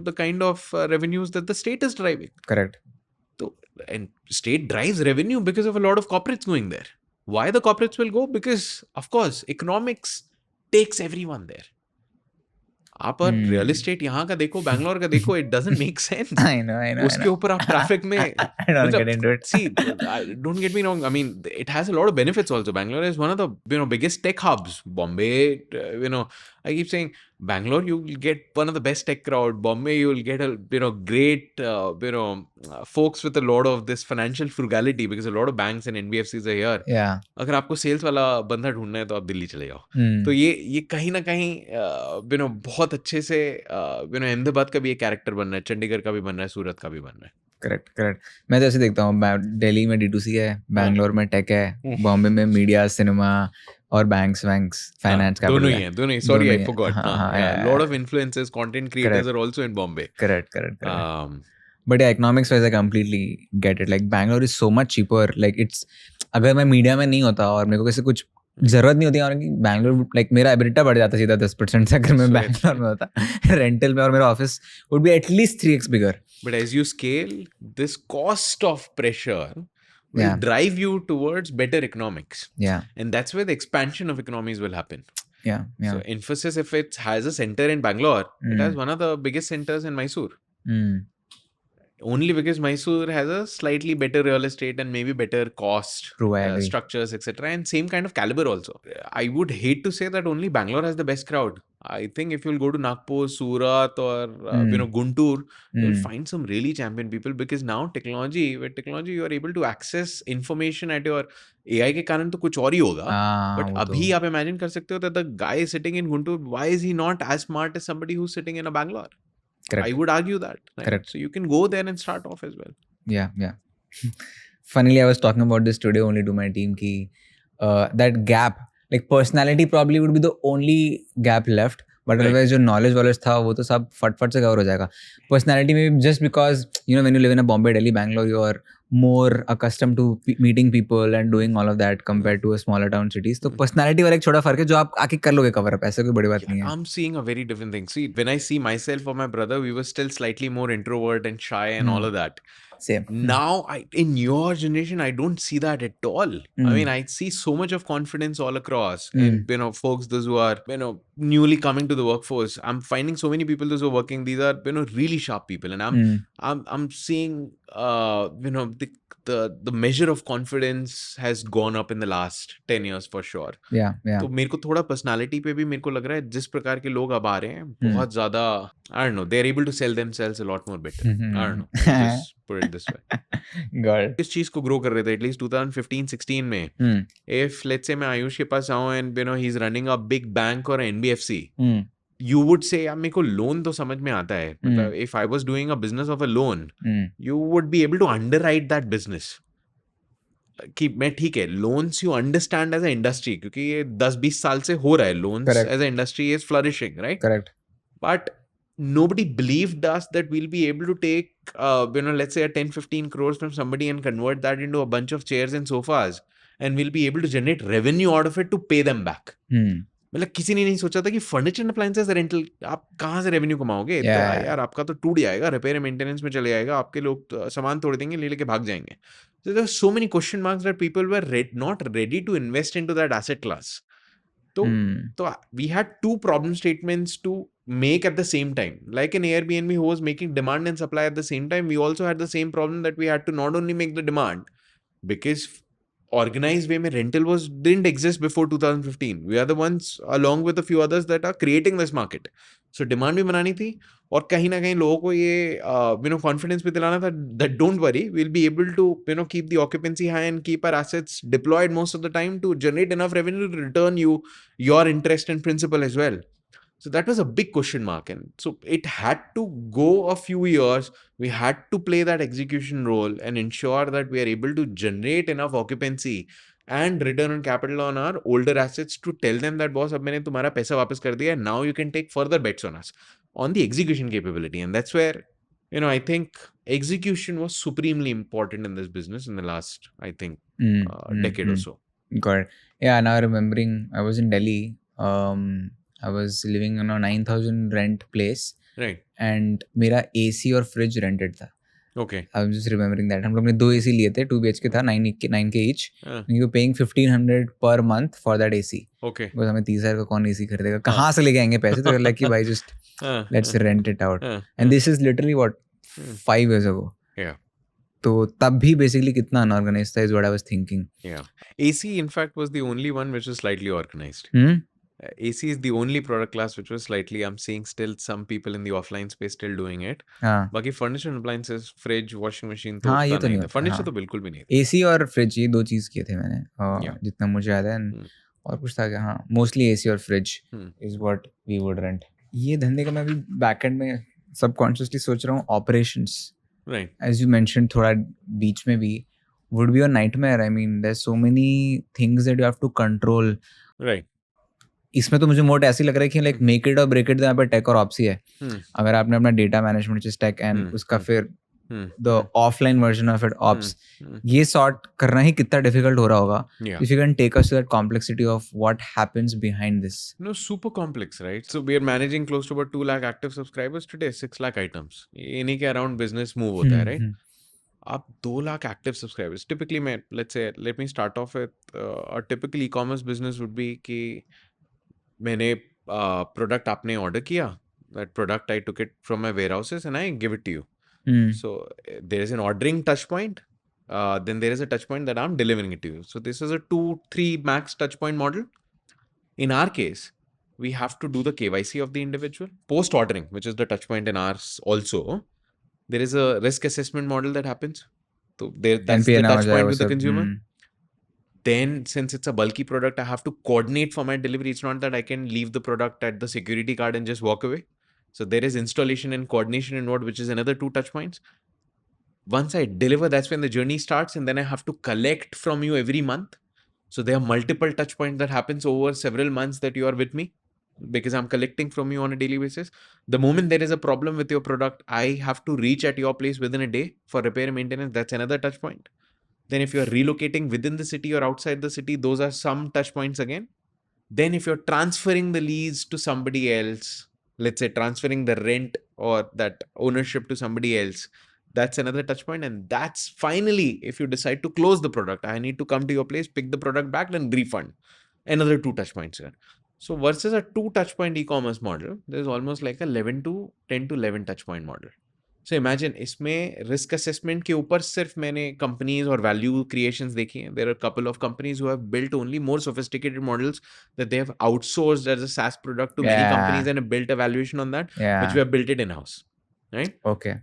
the kind of revenues that the state is driving. Correct. So, and state drives revenue because of a lot of corporates going there. Why the corporates will go? Because, of course, economics takes everyone there. आप real estate यहाँ का देखो, बैंगलोर का देखो, it doesn't make sense. I know. उसके ऊपर आप traffic में, I don't get into it. See, don't get me wrong. I mean, it has a lot of benefits also. Bangalore is one of the biggest tech hubs. Bombay, I keep saying, Bangalore, you will get one of the best tech crowd. Bombay, you will get a great folks with a lot of this financial frugality because a lot of banks and NBFCs are here. Yeah. अगर आपको sales वाला बंदा ढूंढना है तो आप दिल्ली चले जाओ. तो Hmm. ये कहीं ना कहीं बहुत अच्छे से अहमदाबाद का भी एक कैरेक्टर बन रहा है, चंडीगढ़ का भी बन रहा है, सूरत का भी बन रहा है. Correct correct. मैं तो ऐसे देखता हूँ, दिल्ली में D2C है, बैंगलोर में टेक है, बॉम्बे में मीडिया, सिनेमा और बैंक्स फाइनेंस दोनों कैपिटल ही है. हैं, दोनों ही. Sorry, दोनों I ही है. forgot. हाँ हाँ. Lot of influencers, content creators are also in Bombay. Correct. Um, But yeah, economics wise I completely get it. Like Bangalore is so much cheaper. Like it's, अगर मैं media में नहीं होता और मेरे को किसी कुछ जरूरत नहीं होती, और बैंगलोर लाइक मेरा एबिलिटा बढ़ जाता सीधा 10% से अगर मैं बैंगलोर में होता रेंटल में, और मेरा office would be at least 3x bigger. But as you scale, this cost of pressure will Yeah. drive you towards better economics. Yeah. And that's where the expansion of economies will happen. Yeah. So Infosys, if it has a center in Bangalore, it has one of the biggest centers in Mysore. Only because Mysore has a slightly better real estate and maybe better cost True, I agree. structures, etc. And same kind of caliber also. I would hate to say that only Bangalore has the best crowd. I think if you'll go to Nagpur, Surat, or Guntur, you'll find some really champion people, because now with technology you are able to access information at your AI के कारण तो कुछ और ही होगा. But अभी आप imagine कर सकते हो that the guy sitting in Guntur, why is he not as smart as somebody who's sitting in a Bangalore? Correct. I would argue that. Right? Correct. So you can go there and start off as well. Yeah. Funnily, I was talking about this today only to my team ki that gap, like personality probably would be the only gap left, but otherwise जो knowledge था वो तो सब फट से cover हो जाएगा. Personality में just because when you live in a Bombay, Delhi, Bangalore, you are more accustomed to meeting people and doing all of that compared to a smaller town cities. तो personality वाला एक छोटा फर्क है जो आप आके कर लोगे कवर अप, ऐसा कोई बड़ी बात नहीं है. I'm seeing a very different thing. See, when I see myself or my brother, we were still slightly more introvert and shy and all of that. Same. Now, in your generation, I don't see that at all. I mean, I see so much of confidence all across. And, folks, those who are, newly coming to the workforce, I'm finding so many people, those who are working, these are, really sharp people. And I'm seeing, the measure of confidence has gone up in the last 10 years for sure. Yeah. तो मेरे को थोड़ा personality पे भी मेरे को लग रहा है जिस प्रकार के लोग अब आ रहे हैं बहुत ज्यादा, I don't know, they're able to sell themselves a lot more better. I don't know, just put it this way. Got it. इस चीज को ग्रो कर रहे थे एटलीस्ट 2015-16 में. If let's say मैं आयुष के पास आऊं and he's running a big bank or an NBFC, you would say यार मेरे को लोन तो समझ में आता है. मतलब if I was doing a business of a loan, you would be able to underwrite that business. कि मैं ठीक है, loans you understand as a industry, क्योंकि ये 10-20 साल से हो रहा है. Loans as a industry is flourishing, right? Correct. But nobody believed us that we'll be able to take let's say a 10-15 crores from somebody and convert that into a bunch of chairs and sofas, and we'll be able to generate revenue out of it to pay them back. मतलब किसी ने नहीं सोचा था कि furniture and appliances rental आप कहाँ से रेवेन्यू कमाओगे. तो यार आपका तो टूट जाएगा, रिपेयर एंड मेंटेनेंस में चले जाएगा, आपके लोग सामान तोड़ देंगे, ले लेके भाग जाएंगे. So there were so many question marks that people were not ready to invest into that asset class. So we had two problem statements to make at the same time. Like an Airbnb who was making demand and supply at the same time, we also had the same problem that we had to not only make the demand, because organized way mein rental didn't exist before 2015. We are the ones along with a few others that are creating this market. So demand भी बनानी थी और कहीं ना कहीं लोगों को ये confidence भी दिलाना था that don't worry, we'll be able to keep the occupancy high and keep our assets deployed most of the time to generate enough revenue to return you your interest and principal as well. So that was a big question mark, and so it had to go a few years. We had to play that execution role and ensure that we are able to generate enough occupancy and return on capital on our older assets to tell them that boss, अब मैंने तुम्हारा पैसा वापस कर दिया, now you can take further bets on us on the execution capability. And that's where I think execution was supremely important in this business in the last, I think, decade or so. Got it. Yeah, now remembering, I was in Delhi. I was living in a 9,000 rent place. Right. And मेरा AC और fridge rented था. Okay. I'm just remembering that. हम लोग ने 2 AC लिए थे, 2 BHK था, 9K each. And you were paying 1,500 per month for that AC. Okay. बस हमें 30,000 का कौन AC खरीदेगा? कहाँ से लेके आएंगे पैसे? तो like भाई just let's rent it out. And this is literally what 5 years ago. Yeah. तो तब भी basically कितना unorganized था is what I was thinking. Yeah. AC in fact was the only one which was slightly organized. AC is the only product class which was slightly, I'm seeing still some people in the offline space still doing it. हाँ बाकी furniture and appliances, fridge, washing machine तो हाँ, ये उतना तो नहीं नहीं था. होता, Furniture हाँ। तो बिल्कुल भी नहीं था. एसी और फ्रिज, ये 2 चीज़ किए थे मैंने, Yeah. जितना मुझे याद है। And Hmm. और कुछ था क्या? हाँ, मोस्टली एसी और fridge Hmm. Is what we would rent. ये धंधे का मैं अभी बैकएंड में सबकॉन्शियसली सोच रहा हूँ, operations, Right. As you mentioned थोड़ा बीच में भी, would be a nightmare. I mean there are so many things that you have to control. Right. इसमें तो मुझे मोट ऐसे ही लग रहा है कि लाइक मेक इट और ब्रेक इट, यहाँ पे टेक और ऑप्स ही है। Hmm. अगर आपने अपना डेटा मैनेजमेंट जिस टेक एंड Hmm. उसका Hmm. फिर Hmm. The offline version of it Hmm. Ops, Hmm. ये सॉर्ट करना ही कितना डिफिकल्ट हो रहा होगा। Yeah. If you can take us to that complexity of what happens behind this. No, super complex, right? So we are managing close to about 2 lakh active subscribers today, 6 lakh items. इन्हीं के around business move होता है, right? आप 2 lakh active subscribers typically, मैं let me start off with a typical e-commerce business would be कि मैंने product आपने order किया, that product I took it from my warehouses and I give it to you. So there is an ordering touch point, then there is a touch point that I'm delivering it to you. So this is a 2-3 max touch point model. In our case, we have to do the KYC of the individual post ordering, which is the touch point in ours also. There is a risk assessment model that happens. So there, that's NPA the ना हो touch जाए point वो with the सब। consumer. Then, since it's a bulky product, I have to coordinate for my delivery. It's not that I can leave the product at the security card and just walk away. So there is installation and coordination involved, which is another 2 touch points. Once I deliver, that's when the journey starts, and then I have to collect from you every month. So there are multiple touch points that happens over several months that you are with me, because I'm collecting from you on a daily basis. The moment there is a problem with your product, I have to reach at your place within a day for repair and maintenance. That's another touch point. Then if you're relocating within the city or outside the city, those are some touch points again. Then if you're transferring the lease to somebody else, let's say transferring the rent or that ownership to somebody else, that's another touch point. And that's finally, if you decide to close the product, I need to come to your place, pick the product back, and refund. Another 2 touch points here. So versus a 2 touch point e-commerce model, there's almost like a 11 to 10 to 11 touch point model. So imagine, इसमें risk assessment के ऊपर सिर्फ मैंने companies और value creations देखी हैं. There are a couple of companies who have built only more sophisticated models that they have outsourced as a SaaS product to many companies and have built a valuation on that, which we have built it in-house, right? Okay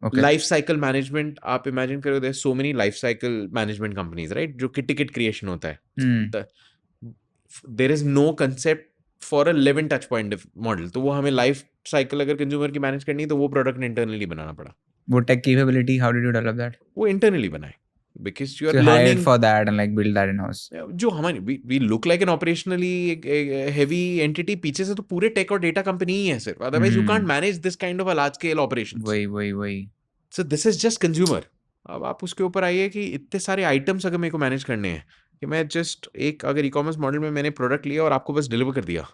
okay. Life cycle management, आप imagine करो, there's so many life cycle management companies, right? जो कि ticket creation होता है. The- there is no concept for a 11 touch point model. तो वो हमें life cycle अगर कंज्यूमर की मैनेज करनी है तो वो प्रोडक्ट ने इंटरनली बनाना पड़ा. वो tech capability, how did you develop that? वो इंटरनली बनाए, because you are So you hired learning. for that and like build that in house. जो हमारी we look like an operationally heavy entity, पीछे से तो पूरे टेक और data company ही है सिर्फ. Otherwise you can't manage this kind of a large scale operations. वही। So this is just consumer. अब आप उसके ऊपर आइए कि इतने सारे आइटम्स अगर मेरे को मैनेज करने हैं, कि मैं जस्ट एक, अगर ई कॉमर्स मॉडल में मैंने प्रोडक्ट लिया और आपको बस डिलीवर कर दिया,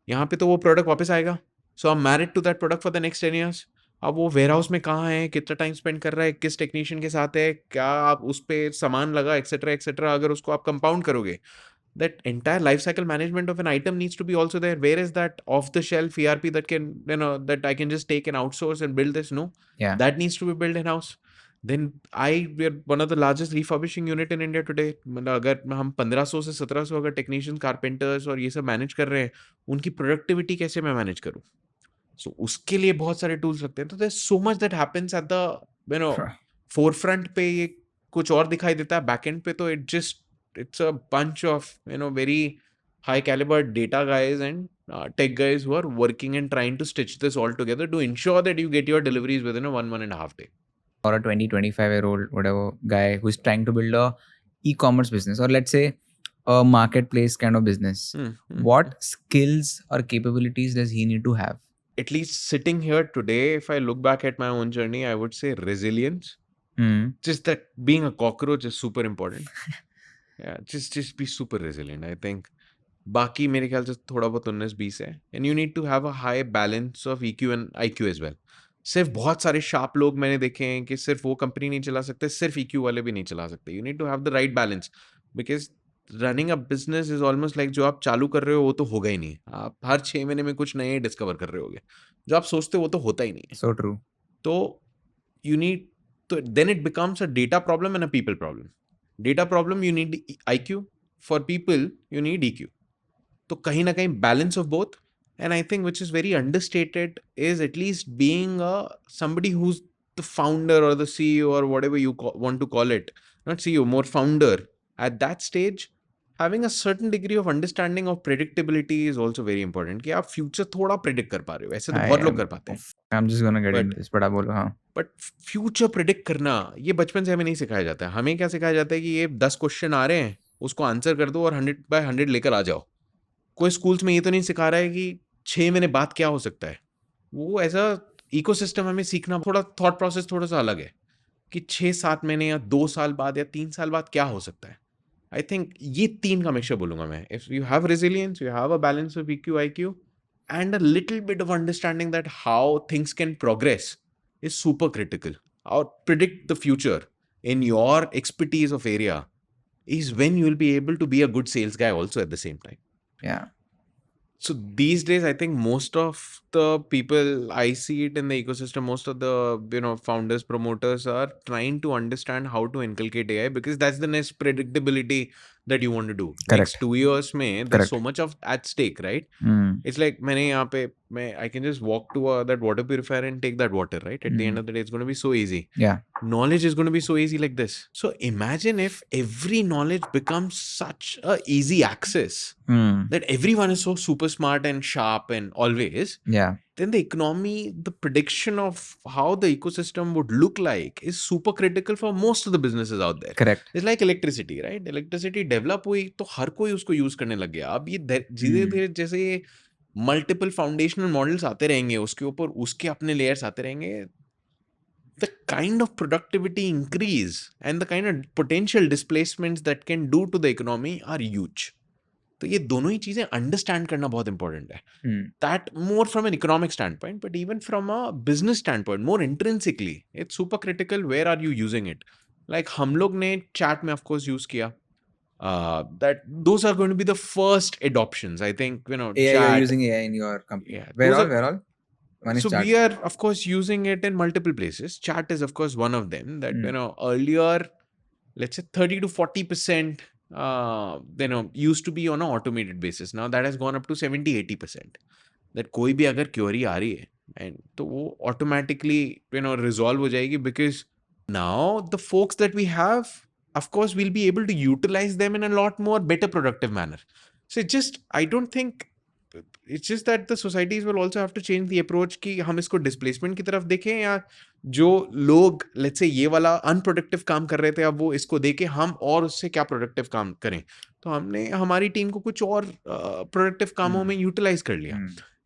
यहाँ पे तो वो प्रोडक्ट वापस आएगा. So I am married to that product for the next 10 years. अब वो वेयर हाउस में कहाँ है, कितना टाइम स्पेंड कर रहा है, किस टेक्नीशियन के साथ है, क्या आप उस पर सामान लगा, एक्सेट्रा एक्सेट्रा, अगर उसको आप कंपाउंड करोगे, that entire life cycle management of an item needs to be also there. Where is that off the shelf ERP that can, that I can just take and outsource and build this? No, Yeah. that needs to be built in house. Then we are one of the largest refurbishing unit in India today. मतलब अगर हम 1500 से 1700 अगर technicians, carpenters और ये सब manage कर रहे हैं, उनकी प्रोडक्टिविटी कैसे मैं मैनेज करूँ? सो उसके लिए बहुत सारे टूल्स लगते हैं. तो there so much that happens at the forefront पे. ये कुछ और दिखाई देता है, बैक एंड पे तो it's a bunch of very high caliber data guys and tech guys who are working and trying to stitch this all together to ensure that you get your deliveries within a 1.5 day. Or a 20-25-year-old whatever guy who's trying to build a e-commerce business, or let's say a marketplace kind of business, what skills or capabilities does he need to have? At least sitting here today, if I look back at my own journey, I would say resilience. Just that being a cockroach is super important. Yeah, just be super resilient. I think बाकी मेरे ख्याल से थोड़ा बहुत 19-20 है. And you need to have a high balance of EQ and IQ as well. सिर्फ बहुत सारे शार्प लोग मैंने देखे हैं कि सिर्फ वो कंपनी नहीं चला सकते, सिर्फ EQ वाले भी नहीं चला सकते. You need to have the right balance, because running a business is almost like, जो आप चालू कर रहे हो वो तो होगा ही नहीं. आप हर 6 महीने में कुछ नए डिस्कवर कर रहे होगे. जो आप सोचते हो वो तो होता ही नहीं है. So true. तो यू नीड, तो then it becomes a data problem and a people problem. Data problem, you need IQ. For people, you need EQ. तो कहीं ना कहीं balance of both. And I think which is very understated is at least being somebody who's the founder or the CEO or whatever you want to call it, not CEO, more founder at that stage, having a certain degree of understanding of predictability is also very important. कि आप future थोड़ा predict कर पा रहे हो, ऐसे तो बहुत लोग कर पाते हैं, I'm just gonna get but into this, but आप बोलो हाँ. बट फ्यूचर प्रिडिक्ट करना ये बचपन से हमें नहीं सिखाया जाता है. हमें क्या सिखाया जाता है कि ये 10 क्वेश्चन आ रहे हैं, उसको आंसर कर दो और 100/100 लेकर आ जाओ. कोई स्कूल्स में ये तो नहीं सिखा रहा है कि 6 महीने बाद क्या हो सकता है. वो ऐसा इकोसिस्टम हमें सीखना, थोड़ा थॉट प्रोसेस थोड़ा सा अलग है कि 6-7 महीने या 2 साल बाद या 3 साल बाद क्या हो सकता है. आई थिंक ये 3 का मिक्सचर बोलूंगा मैं. If you have resilience, you have a balance of EQ IQ and a little bit of understanding that how things can progress is super critical. Or predict the future in your expertise of area is when you will be able to be a good sales guy also at the same time. Yeah. So these days, I think most of the people I see it in the ecosystem, most of the founders, promoters are trying to understand how to inculcate AI because that's the next predictability that you want to do. Correct. Next 2 years, there's Correct. so much of at stake, right? Hmm. It's like मैंने यहाँ पे I can just walk to that water purifier and take that water, right? At the end of the day, it's going to be so easy. Yeah. Knowledge is going to be so easy like this. So imagine if every knowledge becomes such a easy access Hmm. that everyone is so super smart and sharp and always, Yeah. then the economy, the prediction of how the ecosystem would look like is super critical for most of the businesses out there. Correct. It's like electricity, right? Electricity develop हुई तो हर कोई उसको use करने लग गया. अब ये धीरे धीरे जैसे ये मल्टीपल फाउंडेशनल मॉडल्स आते रहेंगे, उसके ऊपर उसके अपने लेयर्स आते रहेंगे, the kind of productivity increase and the kind of potential displacements that can do to the economy are huge. तो ये दोनों ही चीजें अंडरस्टैंड करना बहुत इंपॉर्टेंट है. That more from an economic stand point, but even from a business stand point, more intrinsically it's super critical. Where are you using it? Like हम लोग ने चैट में ऑफकोर्स यूज किया. That those are going to be the first adoptions. I think AI, chat. you're using AI in your company. Yeah, Where those all? are. Where all? One is So chat. we are of course using it in multiple places. Chat is of course one of them. That earlier, let's say 30 to 40% used to be on an automated basis. Now that has gone up to 70-80%. That कोई भी अगर query आ रही है and तो वो automatically resolve हो जाएगी, because now the folks that we have, of course, we'll be able to utilize them in a lot more better productive manner. So I don't think it's just that the societies will also have to change the approach कि हम इसको displacement की तरफ देखें, या जो लोग let's say ये वाला unproductive काम कर रहे थे अब वो इसको देके हम और उससे क्या productive काम करें. तो हमने हमारी टीम को कुछ और productive कामों में utilize कर लिया.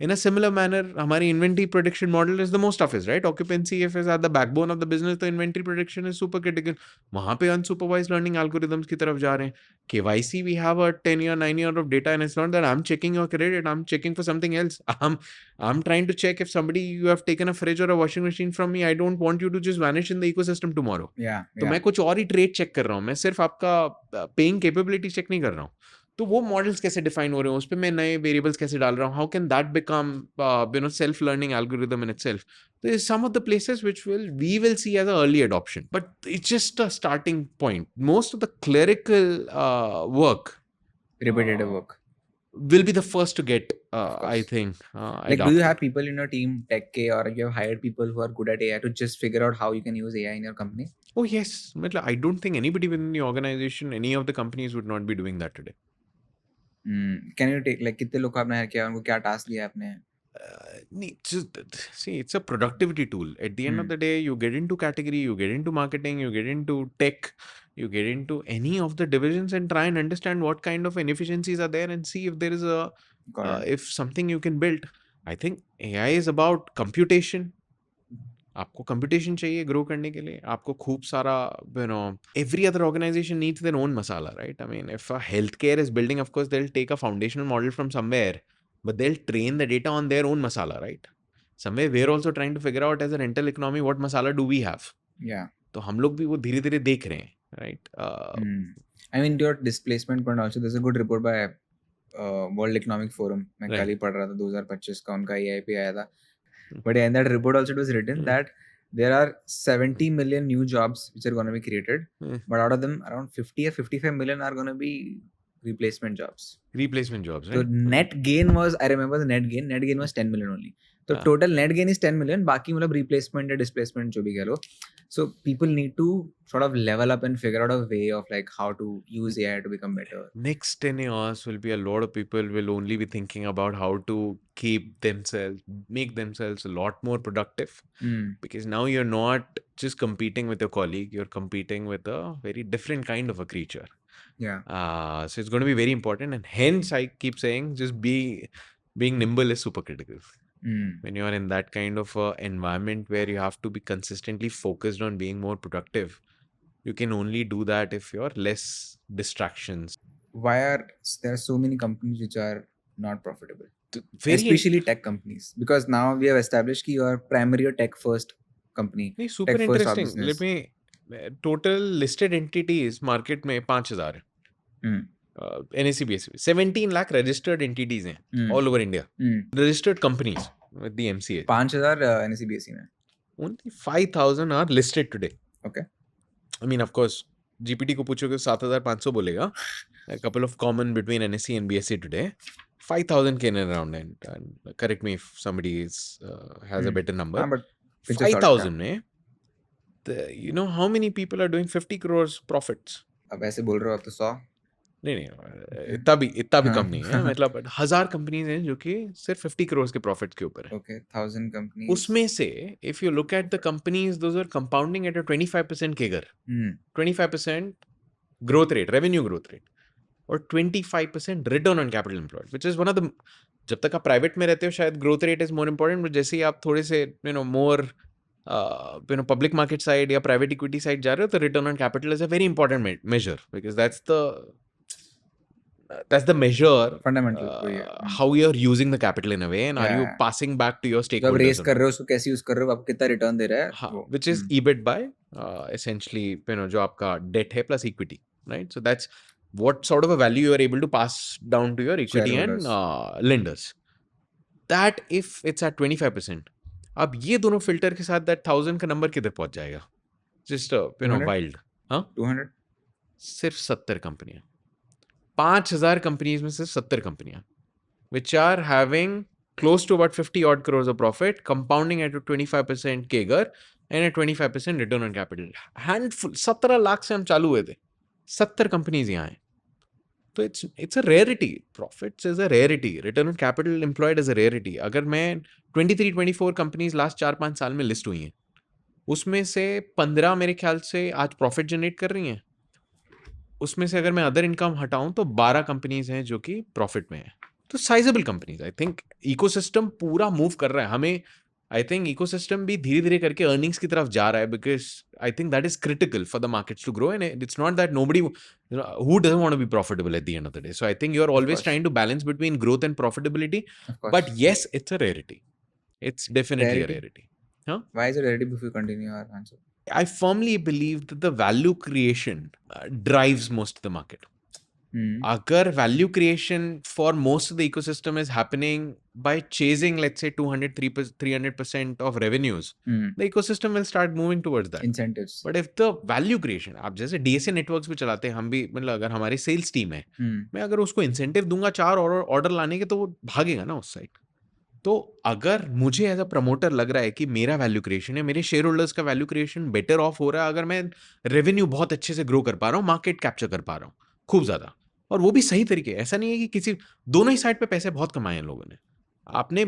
In a similar manner, हमारी inventory prediction model is the most toughest, right? Occupancy if is at the backbone of the business, तो inventory prediction is super critical. वहाँ पे unsupervised learning algorithms की तरफ जा रहे हैं. KYC, we have a 10-year, 9-year of data, and it's not that I'm checking your credit, I'm checking for something else. I'm trying to check if somebody, you have taken a fridge or a washing machine from me, I don't want you to just vanish in the ecosystem tomorrow. Yeah. तो मैं कुछ और ही trade check कर रहा हूँ, मैं सिर्फ आपका पेइंग कैपेबिलिटी चेक नहीं कर रहा हूँ. तो वो मॉडल्स कैसे डिफाइन हो रहे हैं, उस पर मैं नए वेरिएबल्स कैसे डाल रहा हूँ, how can that become self learning algorithm in itself. So some of the places which we will see as an early adoption, but it's just a starting point. Most of the clerical work, Repetitive work, will be the first to get, I think, like adopted. do you have people in your team tech K, or you have hired people who are good at AI to just figure out how you can use AI in your company? Oh yes, I don't think anybody within the organization, any of the companies would not be doing that today. Can you take, like, कितने लोग आपने higher किया, उनको क्या task दिया आपने? See, it's a productivity tool. At the end of the day, you get into category, you get into marketing, you get into tech, you get into any of the divisions and try and understand what kind of inefficiencies are there and see if there is if something you can build. I think AI is about computation. आपको computation चाहिए grow करने के लिए, आपको खूब सारा every other organization needs their own masala, right? I mean, if a healthcare is building, of course they'll take a foundational model from somewhere, but they'll train the data on their own masala, right? Somewhere we're also trying to figure out as a rental economy what masala do we have. Yeah. तो हम लोग भी वो धीरे धीरे देख रहे हैं, right? I mean, your displacement point also, there's a good report by World Economic Forum. मैं कल ही पढ़ रहा था, 2025 का उनका AI पे आया था. But in that report also it was written that there are 70 million new jobs which are going to be created, but out of them around 50 or 55 million are going to be replacement jobs. replacement jobs, So right? net gain was, I remember the net gain was 10 million only. So हाँ, total net gain is 10 million. बाकी मतलब replacement या displacement जो भी कह लो. So people need to sort of level up and figure out a way of like how to use AI to become better. next 10 years will be a lot of people will only be thinking about how to make themselves a lot more productive, because now you're not just competing with your colleague, you're competing with a very different kind of a creature. Yeah. So it's going to be very important, and hence I keep saying just being nimble is super critical. When you're in that kind of environment where you have to be consistently focused on being more productive, you can only do that if you're less distractions. Why are there so many companies which are not profitable? Very Especially tech companies, because now we have established कि you are primary or tech first company, super tech first interesting. business. Let me total listed entities market में 5,000 है. Hmm. NSE BSE 17 lakh registered entities हैं all over India. Registered companies with the MCA. 5,000 NSE BSE में. Only 5,000 are listed today. Okay. I mean, of course, GPT को पूछोगे 7,500 बोलेगा. A couple of common between NSE and BSE today. 5,000 can around, and correct me if somebody has a better number. हाँ, but pinch of salt 5,000 में, you know how many people are doing 50 crores profits? अब ऐसे बोल रहे हो आप तो 100. नहीं, इतना भी कम नहीं है. मतलब 1,000 कंपनीज हैं जो कि सिर्फ 50 करोड़ के प्रॉफिट के ऊपर है. Okay, 1,000 companies. उसमें से if you look at the companies, those are compounding at a 25% CAGR, 25% growth rate, revenue growth rate, और 25% return on capital employed, which is one of the, जब तक आप प्राइवेट में रहते हो शायद growth rate is more important, but जैसे ही आप थोड़े से मोर पब्लिक मार्केट साइड या प्राइवेट इक्विटी साइड जा रहे हो, तो return on capital is a very important measure, because that's the measure Fundamental. how you're using the capital in a way, and are you Yeah. passing back to your जब stakeholders race or कर not. रहे हो उसको कैसे use कर रहे हो, आपको कितना रिटर्न दे रहा है हाँ, वो. which is EBIT by essentially जो आपका debt है plus equity, right? So that's what sort of a value you are able to pass down to your equity and lenders. That if it's at 25%, अब ये दोनों filter के साथ that 1,000 का number किधर पहुंच जाएगा? Just 200? wild. हाँ? 200? सिर्फ 70 कंपनियां, 5,000 कंपनीज में सिर्फ 70 कंपनियां, which are having close to about 50 odd crores of profit, compounding at a 25% CAGR and a 25% return on capital. Handful, 17 lakh से हम चालू हुए थे, 70 कंपनीज यहाँ हैं. तो it's a rarity. Profits is a rarity. Return on capital employed is a rarity. अगर मैं 23-24 कंपनीज लास्ट 4-5 साल में लिस्ट हुई हैं, उसमें से 15 मेरे ख्याल से आज प्रॉफिट जनरेट कर रही हैं. उसमें से अगर मैं अदर इनकम हटाऊं तो 12 कंपनीज हैं जो कि प्रॉफिट में है. तो sizeable companies. I think ecosystem पूरा मूव कर रहा है. हमें आई थिंक इकोसिस्टम भी धीरे धीरे करके अर्निंग्स की तरफ जा रहा है, because I think that is critical for the markets to grow, and it's not that nobody who doesn't want to be profitable at the end of the day. So I think you're always course. trying to balance between growth and profitability. Of course. But yes, it's a rarity. It's definitely a Rarity? rarity. Why is it rarity? Before we continue our answer, I firmly believe that the value creation drives most of the market. अगर value creation for most of the ecosystem is happening by chasing, let's say 200-300% of revenues, the ecosystem will start moving towards that. incentives. But if the value creation, आप जैसे DSA networks भी चलाते हैं, हम भी, मतलब अगर हमारी sales team है, मैं अगर उसको incentive दूंगा 4 order लाने के, तो वो भागेगा ना उस साइड. तो अगर मुझे एज अ प्रमोटर लग रहा है कि मेरा वैल्यू क्रिएशन है, मेरे शेयर होल्डर्स का वैल्यू क्रिएशन बेटर ऑफ हो रहा है, अगर मैं रेवेन्यू बहुत अच्छे से ग्रो कर पा रहा हूँ, मार्केट कैप्चर कर पा रहा हूँ खूब ज्यादा, और वो भी सही तरीके, ऐसा नहीं है कि किसी, दोनों ही साइड पे पैसे बहुत कमाए हैं लोगों ने. आपने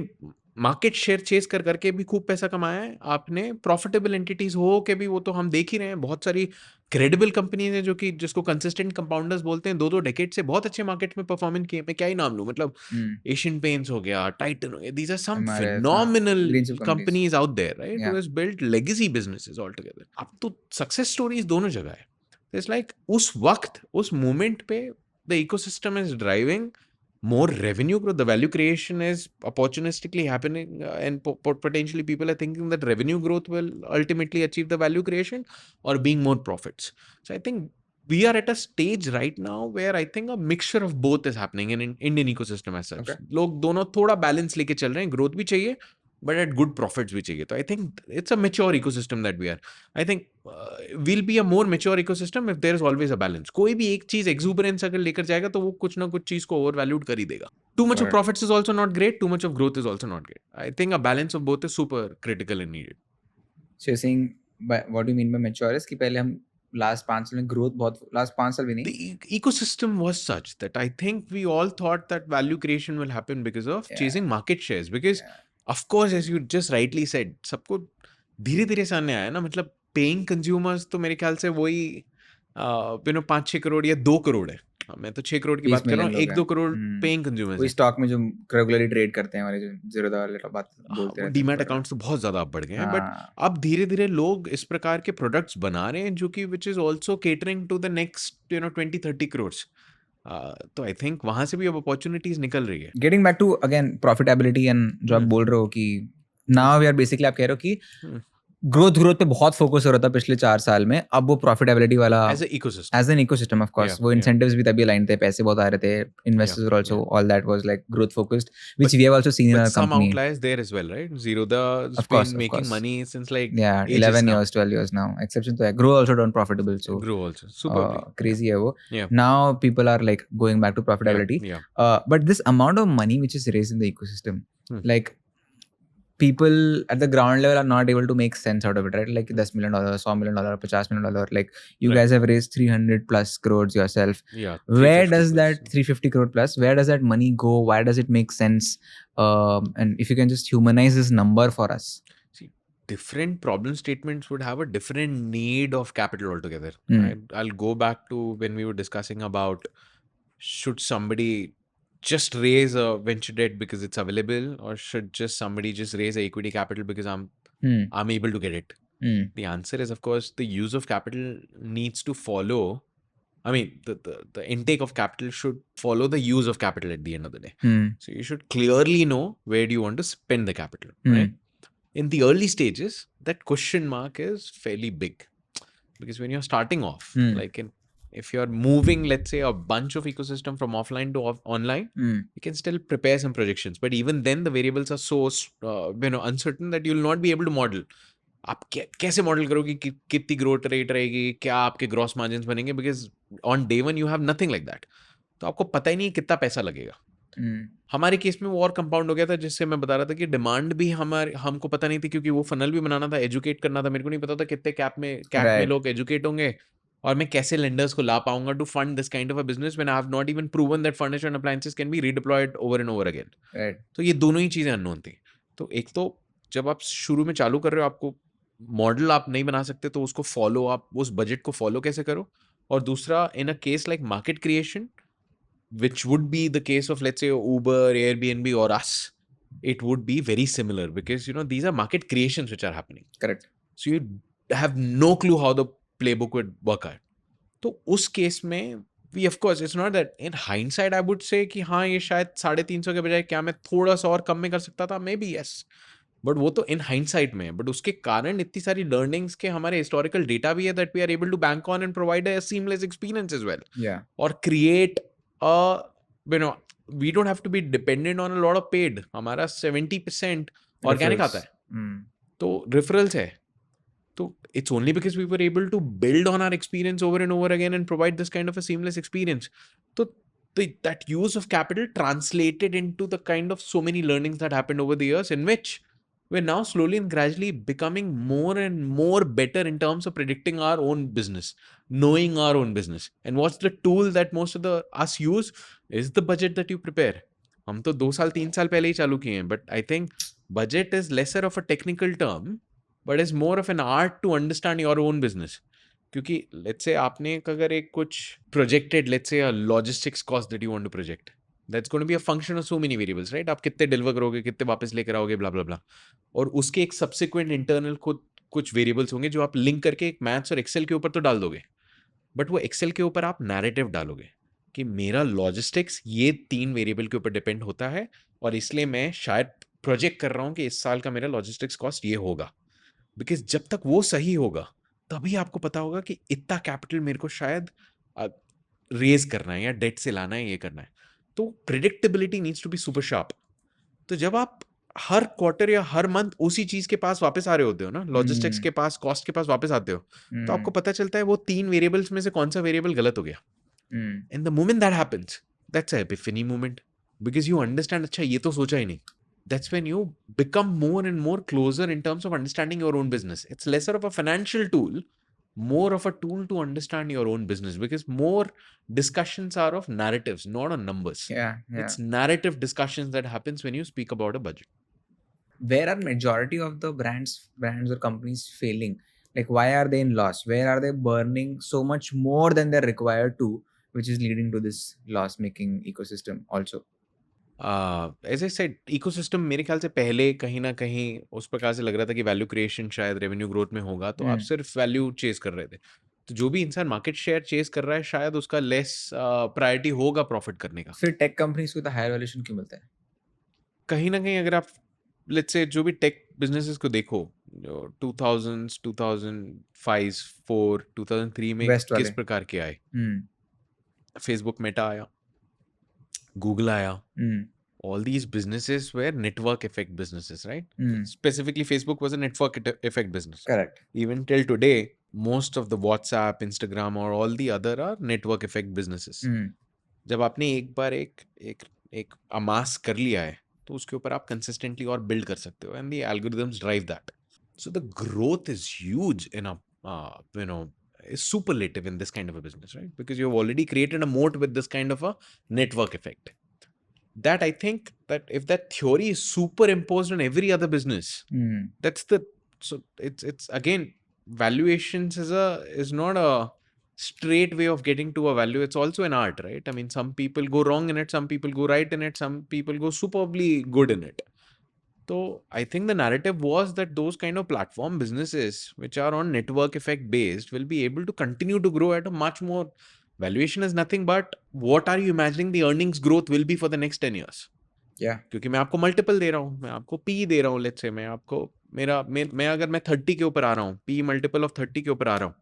मार्केट शेयर चेस कर करके भी खूब पैसा कमाया है, आपने प्रॉफिटेबल एंटिटीज हो के भी, वो तो हम देख ही रहे हैं. बहुत सारी क्रेडिबल कंपनीज हैं जो कि जिसको कंसिस्टेंट कंपाउंडर्स बोलते हैं, 2-2 डेकेड से बहुत अच्छे मार्केट में परफॉर्मेंस किए. मैं क्या ही नाम लूं, मतलब एशियन पेंट्स हो गया, टाइटन हो गया, these are some phenomenal companies out there, right, who has built legacy businesses altogether. अब तो सक्सेस स्टोरीज दोनों जगह है. इट्स लाइक उस वक्त, उस मोमेंट पे the ecosystem is driving more revenue growth. The value creation is opportunistically happening, and potentially people are thinking that revenue growth will ultimately achieve the value creation or being more profits. So I think we are at a stage right now where I think a mixture of both is happening in Indian ecosystem as such. Okay. लोग दोनों थोड़ा balance लेके चल रहे हैं. growth भी चाहिए but at good profits भी चाहिए. तो I think it's a mature ecosystem that we are. I think will be a more mature ecosystem if there is always a balance. कोई भी एक चीज एक्सूबरेंस अगर लेकर जाएगा तो वो कुछ ना कुछ चीज को ओवर वैल्यूड कर ही देगा. Too much of Correct. profits is also not great. Too much of growth is also not great. I think a balance of both is super critical and needed. So you're saying what do you mean by mature is कि पहले हम last 5 साल में growth बहुत last 5 साल भी नहीं The ecosystem was such that I think we all thought that value creation will happen because of Yeah. chasing market shares. Because, Yeah. of course, as you just rightly said, सबको धीरे धीरे सामने आया ना. मतलब पेइंग कंज्यूमर्स तो मेरे ख्याल से वही 5-6 करोड़ या 2 करोड़ है. मैं तो 6 करोड़ की 20 बात कर रहा मिलियन हूँ. लोग हैं 1-2 करोड़ पेइंग वही कंज्यूमर्स हैं. स्टॉक में जो रेगुलरली ट्रेड करते हैं हमारे जो जीरो वाले बात हाँ, बोलते वो रहते हैं डीमैट वगैरह। अकाउंट्स तो बहुत ज्यादा अब बढ़ गए हैं. बट हाँ अब धीरे धीरे लोग इस प्रकार के प्रोडक्ट्स बना रहे हैं जो कि which is also catering to the next 20-30 crore. तो आई थिंक वहां से भी अब अपॉर्चुनिटीज निकल रही है. Getting back to again profitability and जो आप बोल रहे हो कि नाउ वी आर बेसिकली आप कह रहे हो कि हम्म. ग्रोथ पे बहुत फोकस हो रहा था पिछले 4 साल में, अब वो प्रॉफिटेबिलिटी वाला as a ecosystem. As an ecosystem of course वो इंसेंटिव्स भी तभी अलाइन थे, पैसे बहुत आ रहे थे, investors were also all that was like growth focused which we have also seen in But our some company. outliers there as well, right? Zerodha's Of course, been of making course. money since like Yeah, ages 11 now. years 12 years now exception तो है. Grow also done profitable, so Grow also superbly. crazy है वो. Yeah, Now people are like going back to yeah, profitability. yeah. But this amount of money which is raised in the ecosystem, Hmm. like people at the ground level are not able to make sense out of it, right? Like $10 million, $100 million, $50 million, like you Right. guys have raised 300 plus crores yourself. Yeah. Where 350 does plus. that 350 crore plus, where does that money go? Why does it make sense? And if you can just humanize this number for us. See, different problem statements would have a different need of capital altogether. Hmm. I'll go back to when we were discussing about should somebody just raise a venture debt because it's available, or should just somebody just raise a equity capital because Hmm. I'm able to get it. Hmm. The answer is, of course, the use of capital needs to follow. I mean, the intake of capital should follow the use of capital at the end of the day. Hmm. So you should clearly know where do you want to spend the capital, right? In the early stages, that question mark is fairly big because when you're starting off, like if you're moving, let's say, a bunch of ecosystem from offline to online, you can still prepare some projections. But even then, the variables are so uncertain that you'll not be able to model. आप कैसे model करोगे कि कितनी growth rate रहेगी, क्या आपके gross margins बनेंगे, because on day one you have nothing like that. तो आपको पता ही नहीं कितना पैसा लगेगा. हमारे केस में वो और कंपाउंड हो गया था, जिससे मैं बता रहा था कि डिमांड भी हमको पता नहीं थी, क्योंकि वो फनल भी बनाना था, एजुकेट करना था. मेरे को नहीं पता था कितने कैप में लोग एजुकेट होंगे और मैं कैसे लेंडर्स को ला पाऊंगा to fund this kind of a business when I have not even proven that furniture and appliances can be redeployed over and over again. तो ये दोनों ही चीजें अननोन थी. तो एक तो जब आप शुरू में चालू कर रहे हो, आपको मॉडल आप नहीं बना सकते, तो उसको फॉलो, आप उस बजट को फॉलो कैसे करो. और दूसरा, in a case like market creation, which would be the case of, let's say, Uber, Airbnb, or us, it would be very similar because these are market creations which are happening. Correct. So you have no clue how the playbook would work out. तो उस case में we, of course, it's not that in hindsight I would say कि हाँ ये शायद 350 के बजाय क्या मैं थोड़ा सा और कम में कर सकता था, maybe yes. बट वो तो इन हाइंडसाइट में है. बट उसके कारण इतनी सारी लर्निंग्स के हमारे हिस्टोरिकल डेटा भी है that we are able to bank on and provide a seamless experience as well. और create we don't have to be dependent on a lot of paid. हमारा 70% ऑर्गेनिक आता है, तो रेफरल्स है. तो it's only because we were able to build on our experience over and over again and provide this kind of a seamless experience. So that use of capital translated into the kind of so many learnings that happened over the years, in which we're now slowly and gradually becoming more and more better in terms of predicting our own business, knowing our own business. And what's the tool that most of us use is the budget that you prepare. हम तो 2-3 साल पहले ही चालू किए हैं, but I think budget is lesser of a technical term, but is more of an art to understand your own business. क्योंकि let's say आपने अगर एक कुछ projected, let's say a logistics cost that you want to project, that's going to be a function of so many variables, right? आप कितने deliver करोगे, कितने वापस लेकर आओगे, ब्ला ब्ला ब्ला. और उसके एक सब्सिक्वेंट इंटरनल कुछ वेरिएबल्स होंगे जो आप लिंक करके एक मैथ्स और एक्सेल के ऊपर तो डाल दोगे. बट वो एक्सेल के ऊपर आप नैरेटिव डालोगे कि मेरा लॉजिस्टिक्स ये 3 वेरिएबल के ऊपर डिपेंड होता है, और इसलिए मैं शायद प्रोजेक्ट कर रहा हूँ कि इस साल का मेरा लॉजिस्टिक्स कॉस्ट ये होगा. बिकॉज जब तक वो सही होगा तभी आपको पता होगा कि इतना कैपिटल मेरे को शायद रेज करना है या डेट से लाना है, ये करना है. तो predictability needs to be super sharp. तो जब आप हर क्वार्टर या हर मंथ उसी चीज के पास वापस आ रहे होते हो ना, लॉजिस्टिक्स हम्म के पास, कॉस्ट के पास वापस आते हो, तो आपको हम्म पता चलता है वो 3 वेरिएबल्स में से कौन सा वेरिएबल गलत हो गया. Hmm and the moment that happens, that's a epiphany moment, because you understand, अच्छा ये तो सोचा ही नहीं. That's when you become more and more closer in terms of understanding your own business. It's lesser of a financial tool, more of a tool to understand your own business, because more discussions are of narratives, not on numbers. yeah. It's narrative discussions that happens when you speak about a budget. Where are majority of the brands or companies failing? Like, why are they in loss? Where are they burning so much more than they're required to, which is leading to this loss making ecosystem also? As I said, ecosystem मेरे ख्याल से पहले कहीं ना कहीं उस प्रकार से लग रहा था कि वैल्यू क्रिएशन शायद रेवेन्यू ग्रोथ में होगा, तो आप हम्म सिर्फ वैल्यू चेज कर रहे थे. तो जो भी इंसान मार्केट शेयर चेज कर रहा है, शायद उसका लेस प्रायोरिटी होगा प्रॉफिट करने का. फिर टेक कंपनीज को तो हायर वैल्यूएशन क्यों मिलता है? कहीं ना कहीं अगर आप लेट्स से जो भी टेक बिजनेसेस को देखो, जो 2000s 2005 4 2003 में वेस्ट किस वाले। प्रकार के आए. हम्म फेसबुक मेटा आया, गूगल आया, हम्म all these businesses were network effect businesses, right? Hmm Specifically, Facebook was a network effect business. Correct. Even till today, most of the WhatsApp, Instagram, or all the other are network effect businesses. हम्म जब आपने एक बार एक एक एक अमास कर लिया है, तो उसके ऊपर आप consistently और build कर सकते हो, and the algorithms drive that. So the growth is huge in a is superlative in this kind of a business, right? Because you've already created a moat with this kind of a network effect. That I think that if that theory is superimposed on every other business, hmm that's the so it's again, valuations is not a straight way of getting to a value. It's also an art, right? I mean, some people go wrong in it, some people go right in it, some people go superbly good in it. So I think the narrative was that those kind of platform businesses which are on network effect based will be able to continue to grow at a much more. Valuation is nothing but what are you imagining the earnings growth will be for the next 10 years. या क्योंकि मैं आपको multiple दे रहा हूँ, मैं आपको P दे रहा हूँ. लेट्स से मैं आपको मैं अगर मैं 30 के ऊपर आ रहा हूँ, पी मल्टीपल ऑफ 30 के ऊपर आ रहा हूँ,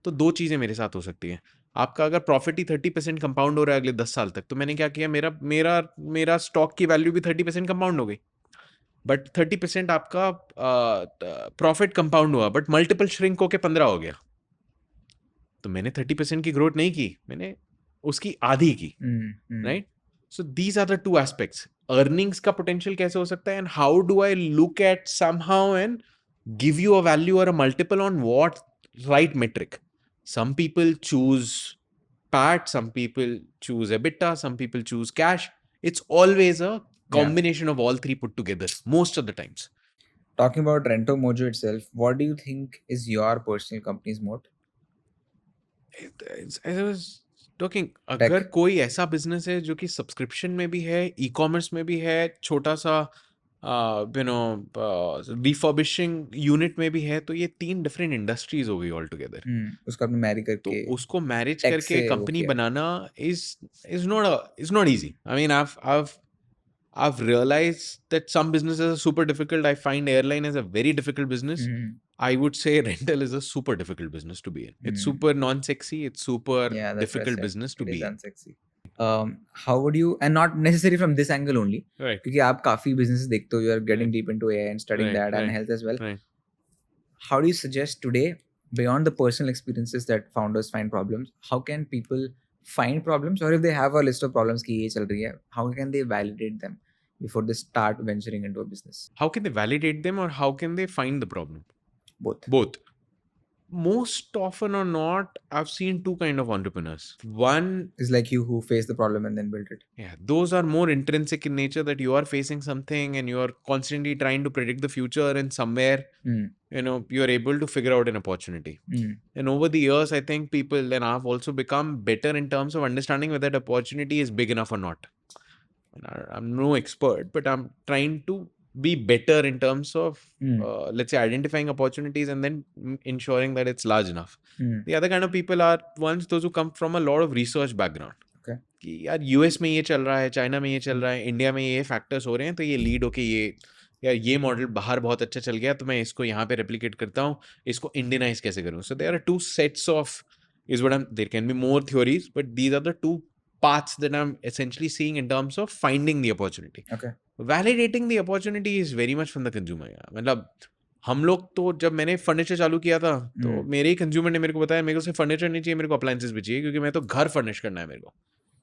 तो दो चीजें मेरे साथ हो सकती हैं. आपका अगर प्रॉफिट ही 30% कंपाउंड हो रहा है अगले 10 साल तक, तो मैंने क्या किया, मेरा मेरा मेरा स्टॉक की वैल्यू भी 30% कंपाउंड हो गई, बट 30% आपका प्रॉफिट कंपाउंड हुआ, बट मल्टीपल श्रिंक होके 15 हो गया. तो मैंने 30% की ग्रोथ नहीं की, मैंने उसकी आधी की, right? So these are the two aspects. Earnings का पोटेंशियल कैसे हो सकता है, and how do I look at somehow and give you a value or a multiple on what right metric. Some people choose PAT, some people choose EBITDA, some people choose cash. It's always a Yeah. combination of all three put together most of the times. Talking about Rento Mojo itself, what do you think is your personal company's moat? As I was talking, Tech. अगर कोई ऐसा business है जो कि subscription में भी है, e commerce में भी है, छोटा सा रिफर्बिशिंग यूनिट में भी है, तो ये 3 डिफरेंट इंडस्ट्रीज हो गई ऑल टुगेदर. उसको आपने मैरी तो करके उसको मैरिज tech करके से वो कंपनी किया। बनाना is not easy. I mean, I've realized that some businesses are super difficult. I find airline is a very difficult business. I would say rental is a super difficult business to be in. It's super non-sexy. It's super Yeah, that's what I difficult said. business to It is be in. unsexy. How would you, and not necessarily from this angle only, Right. क्योंकि आप काफी businesses देखते हो, you are getting Right. deep into AI and studying Right, that and right, health as well. Right. How do you suggest today, beyond the personal experiences that founders find problems, how can people find problems, or if they have a list of problems कि ये चल रही है, how can they validate them before they start venturing into a business? How can they validate them, or how can they find the problem? Both. Both. Most often or not, I've seen two kind of entrepreneurs. One, Is like you who faced the problem and then built it. yeah, those are more intrinsic in nature, that you are facing something and you are constantly trying to predict the future, and somewhere, you are able to figure out an opportunity. And over the years, I think people, and I've also become better in terms of understanding whether that opportunity is big enough or not. And I'm no expert, but I'm trying to be better in terms of, let's say, identifying opportunities and then ensuring that it's large enough. The other kind of people are those who come from a lot of research background. Okay. कि यार US में ये चल रहा है, China में ये चल रहा है, इंडिया में ये फैक्टर्स हो रहे हैं, तो ये लीड होके ये मॉडल बाहर बहुत अच्छा चल गया, तो मैं इसको यहाँ पे रेप्लिकेट करता हूँ, इसको इंडियनाइज कैसे करूँ. So there are two sets of is what I'm, there can be more theories, but these are the two paths that I'm essentially seeing in terms of finding the opportunity. Okay. Validating the opportunity is very much from the consumer. यार मतलब हम लोग तो जब मैंने furniture चालू किया था तो मेरे ही कंज्यूमर ने मेरे को बताया मेरे को सिर्फ फर्नीचर नहीं चाहिए, मेरे को अप्लायंसेस भी चाहिए, क्योंकि मैं तो घर फर्निश करना है मेरे को.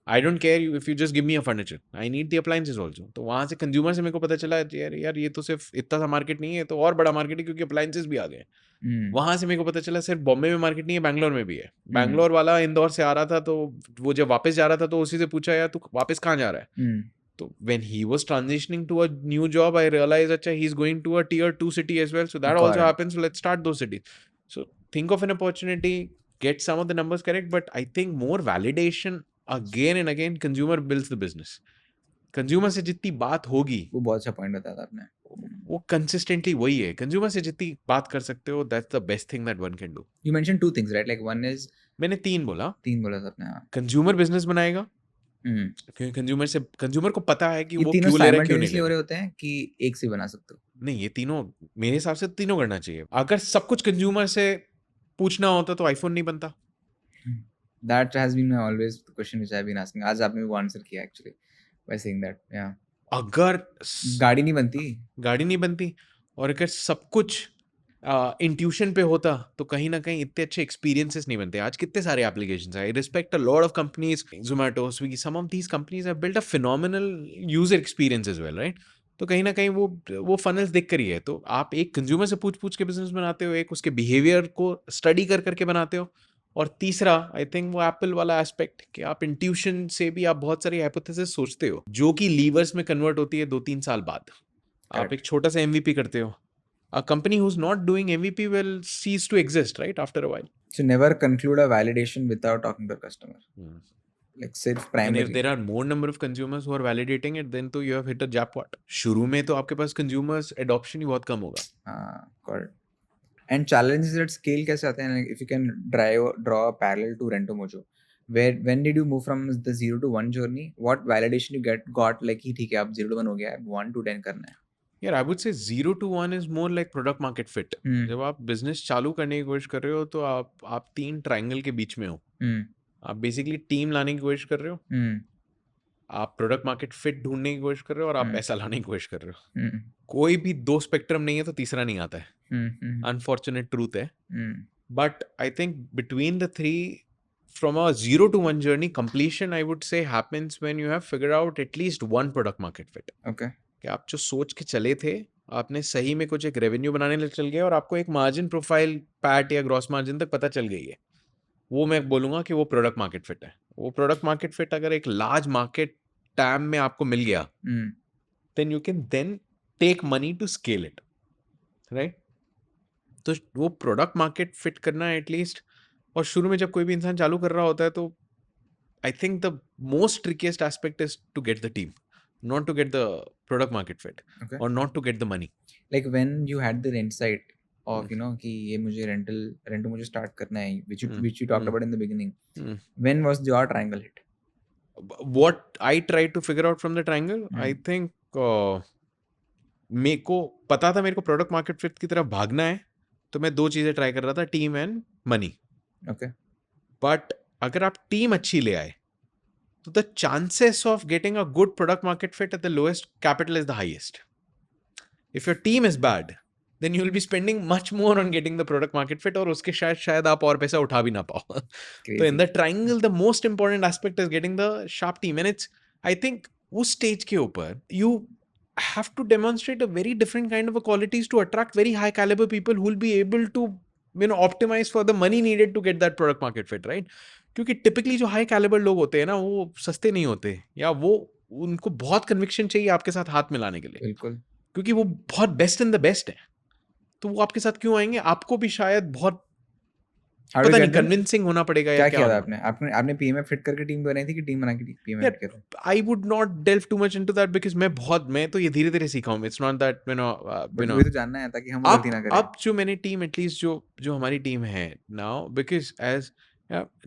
I don't care if you just give me a furniture, I need the appliances also. तो वहाँ से कंज्यूमर से मेरे को पता चला यार ये तो सिर्फ इतना सा मार्केट नहीं है, तो और बड़ा मार्केट है, क्योंकि अप्लायंसेस भी आ गए. वहां से मेरे को पता चला सिर्फ बॉम्बे में मार्केट नहीं है, बैंगलोर में भी है. बैंगलोर वाला इंदौर से आ रहा था, तो वो जब वापस जा रहा था तो उसी से पूछा यार तू वापस कहाँ जा रहा है. तो when he was transitioning to a new job, I realized अच्छा he's going to a tier 2 city as well, so that also happens. So let's start those cities. So think of an opportunity, get some of the numbers correct, but I think more validation again and again. Consumer builds the business. Consumer से जितनी बात होगी, वो बहुत अच्छा point बताया था आपने. वो consistently वही है. Consumer से जितनी बात कर सकते हो, that's the best thing that one can do. You mentioned two things, right? Like one is मैंने तीन बोला था आपने. कंज्यूमर बिजनेस बनाएगा, क्योंकि कंज्यूमर को पता है कि ये वो तीनों क्यों ले रहा है, क्यों नहीं ले simultaneously हो रहा रहे होते हैं कि एक से बना सकते हो? नहीं, ये तीनों मेरे हिसाब से तीनों करना चाहिए. अगर सब कुछ कंज्यूमर से पूछना होता तो आईफोन नहीं बनता. That has been my always the question which I've been asking. आज आपने वो आंसर किया actually by saying that. Yeah. अगर गाड़ी नहीं बनती और अगर सब कुछ इंट्यूशन पे होता तो कहीं ना कहीं इतने अच्छे एक्सपीरियंसेस नहीं बनते. आज कितने सारे एप्लीकेशंस हैं. I respect a lot of companies, Zomato, Swiggy, some of these companies have built a phenomenal user experience as well, right. तो कहीं ना कहीं वो फनल्स दिख कर ही है. तो आप एक कंज्यूमर से पूछ के बिजनेस बनाते हो, एक उसके बिहेवियर को स्टडी करके बनाते हो, और तीसरा आई थिंक वो एप्पल वाला एस्पेक्ट कि आप इंट्यूशन से भी आप बहुत सारी हाइपोथेसिस सोचते हो जो कि लीवर्स में कन्वर्ट होती है 2-3 साल बाद. आप एक छोटा सा MVP करते हो. A company who's not doing MVP will cease to exist, right, after a while. So never conclude a validation without talking to the customer. Like सिर्फ And primary. if there are more number of consumers who are validating it, then तो you have hit a jackpot. शुरू में तो आपके पास consumers adoption ही बहुत कम होगा. got it. And challenges at scale कैसे आते हैं? Like if you can draw a parallel to Rento Mojo, when did you move from the 0 to 1 journey? What validation you got like कि ठीक है अब 0 to 1 हो गया है, 1 to 10 करना है? यार I would say 0 to 1 is more like product market fit. जब आप बिजनेस चालू करने की कोशिश कर रहे हो तो आप 3 ट्रायंगल के बीच में हो. आप बेसिकली टीम लाने की कोशिश कर रहे हो, आप प्रोडक्ट मार्केट फिट ढूंढने की कोशिश कर रहे हो, और आप पैसा लाने की कोशिश कर रहे हो. कोई भी 2 स्पेक्ट्रम नहीं है तो तीसरा नहीं आता है. अनफॉर्चुनेट ट्रूथ है. But I think between the 3, from a 0 to 1 journey, completion I would say happens when you have figured out at least one product market fit. Okay. कि आप जो सोच के चले थे, आपने सही में कुछ एक रेवेन्यू बनाने चल गए, और आपको एक मार्जिन प्रोफाइल पैट या ग्रॉस मार्जिन तक पता चल गई है. वो मैं बोलूँगा कि वो प्रोडक्ट मार्केट फिट है. वो प्रोडक्ट मार्केट फिट अगर एक लार्ज मार्केट टैम में आपको मिल गया, then you can then take money to scale it, right? तो वो प्रोडक्ट मार्केट फिट करना एटलीस्ट. और शुरू में जब कोई भी इंसान चालू कर रहा होता है तो I think the most trickiest aspect is to get the team, not to get the product market fit. Okay. Or not to get the money. Like when you had the insight of you know कि ये मुझे रेंटो मुझे start करना है, which you talked about in the beginning. When was your triangle hit? What I tried to figure out from the triangle, I think मेरे को पता था मेरे को प्रोडक्ट मार्केट फिट की तरफ भागना है, तो मैं 2 चीजें ट्राई कर रहा था, team and money. Okay. But अगर आप टीम अच्छी ले आए so the chances of getting a good product market fit at the lowest capital is the highest. If your team is bad, then you will be spending much more on getting the product market fit, और उसके शायद आप और पैसा उठा भी ना पाओ. तो in the triangle, the most important aspect is getting the sharp team, and it's I think उस stage के ऊपर you have to demonstrate a very different kind of a qualities to attract very high caliber people who will be able to optimize for the money needed to get that product market fit, right? क्योंकि typically जो high calibre लोग होते हैं ना, वो सस्ते नहीं होते, या वो उनको बहुत कन्विक्शन चाहिए आपके साथ हाथ मिलाने के लिए. बिल्कुल. क्योंकि वो बहुत बेस्ट इन द बेस्ट है, तो वो आपके साथ क्यों आएंगे? आपको भी शायद बहुत पता नहीं कन्विंसिंग होना पड़ेगा. क्या किया था आपने पीएमएफ फिट करके टीम बनाई थी कि टीम बना के पीएमएफ फिट किया था? I would not delve too much into that because मैं तो ये धीरे-धीरे सीखा हूं. इट्स नॉट दैट मुझे तो जानना है ताकि हम गलती ना करें. अब जो मैंने टीम एटलीस्ट जो हमारी टीम है नाउ, बिकॉज़ एज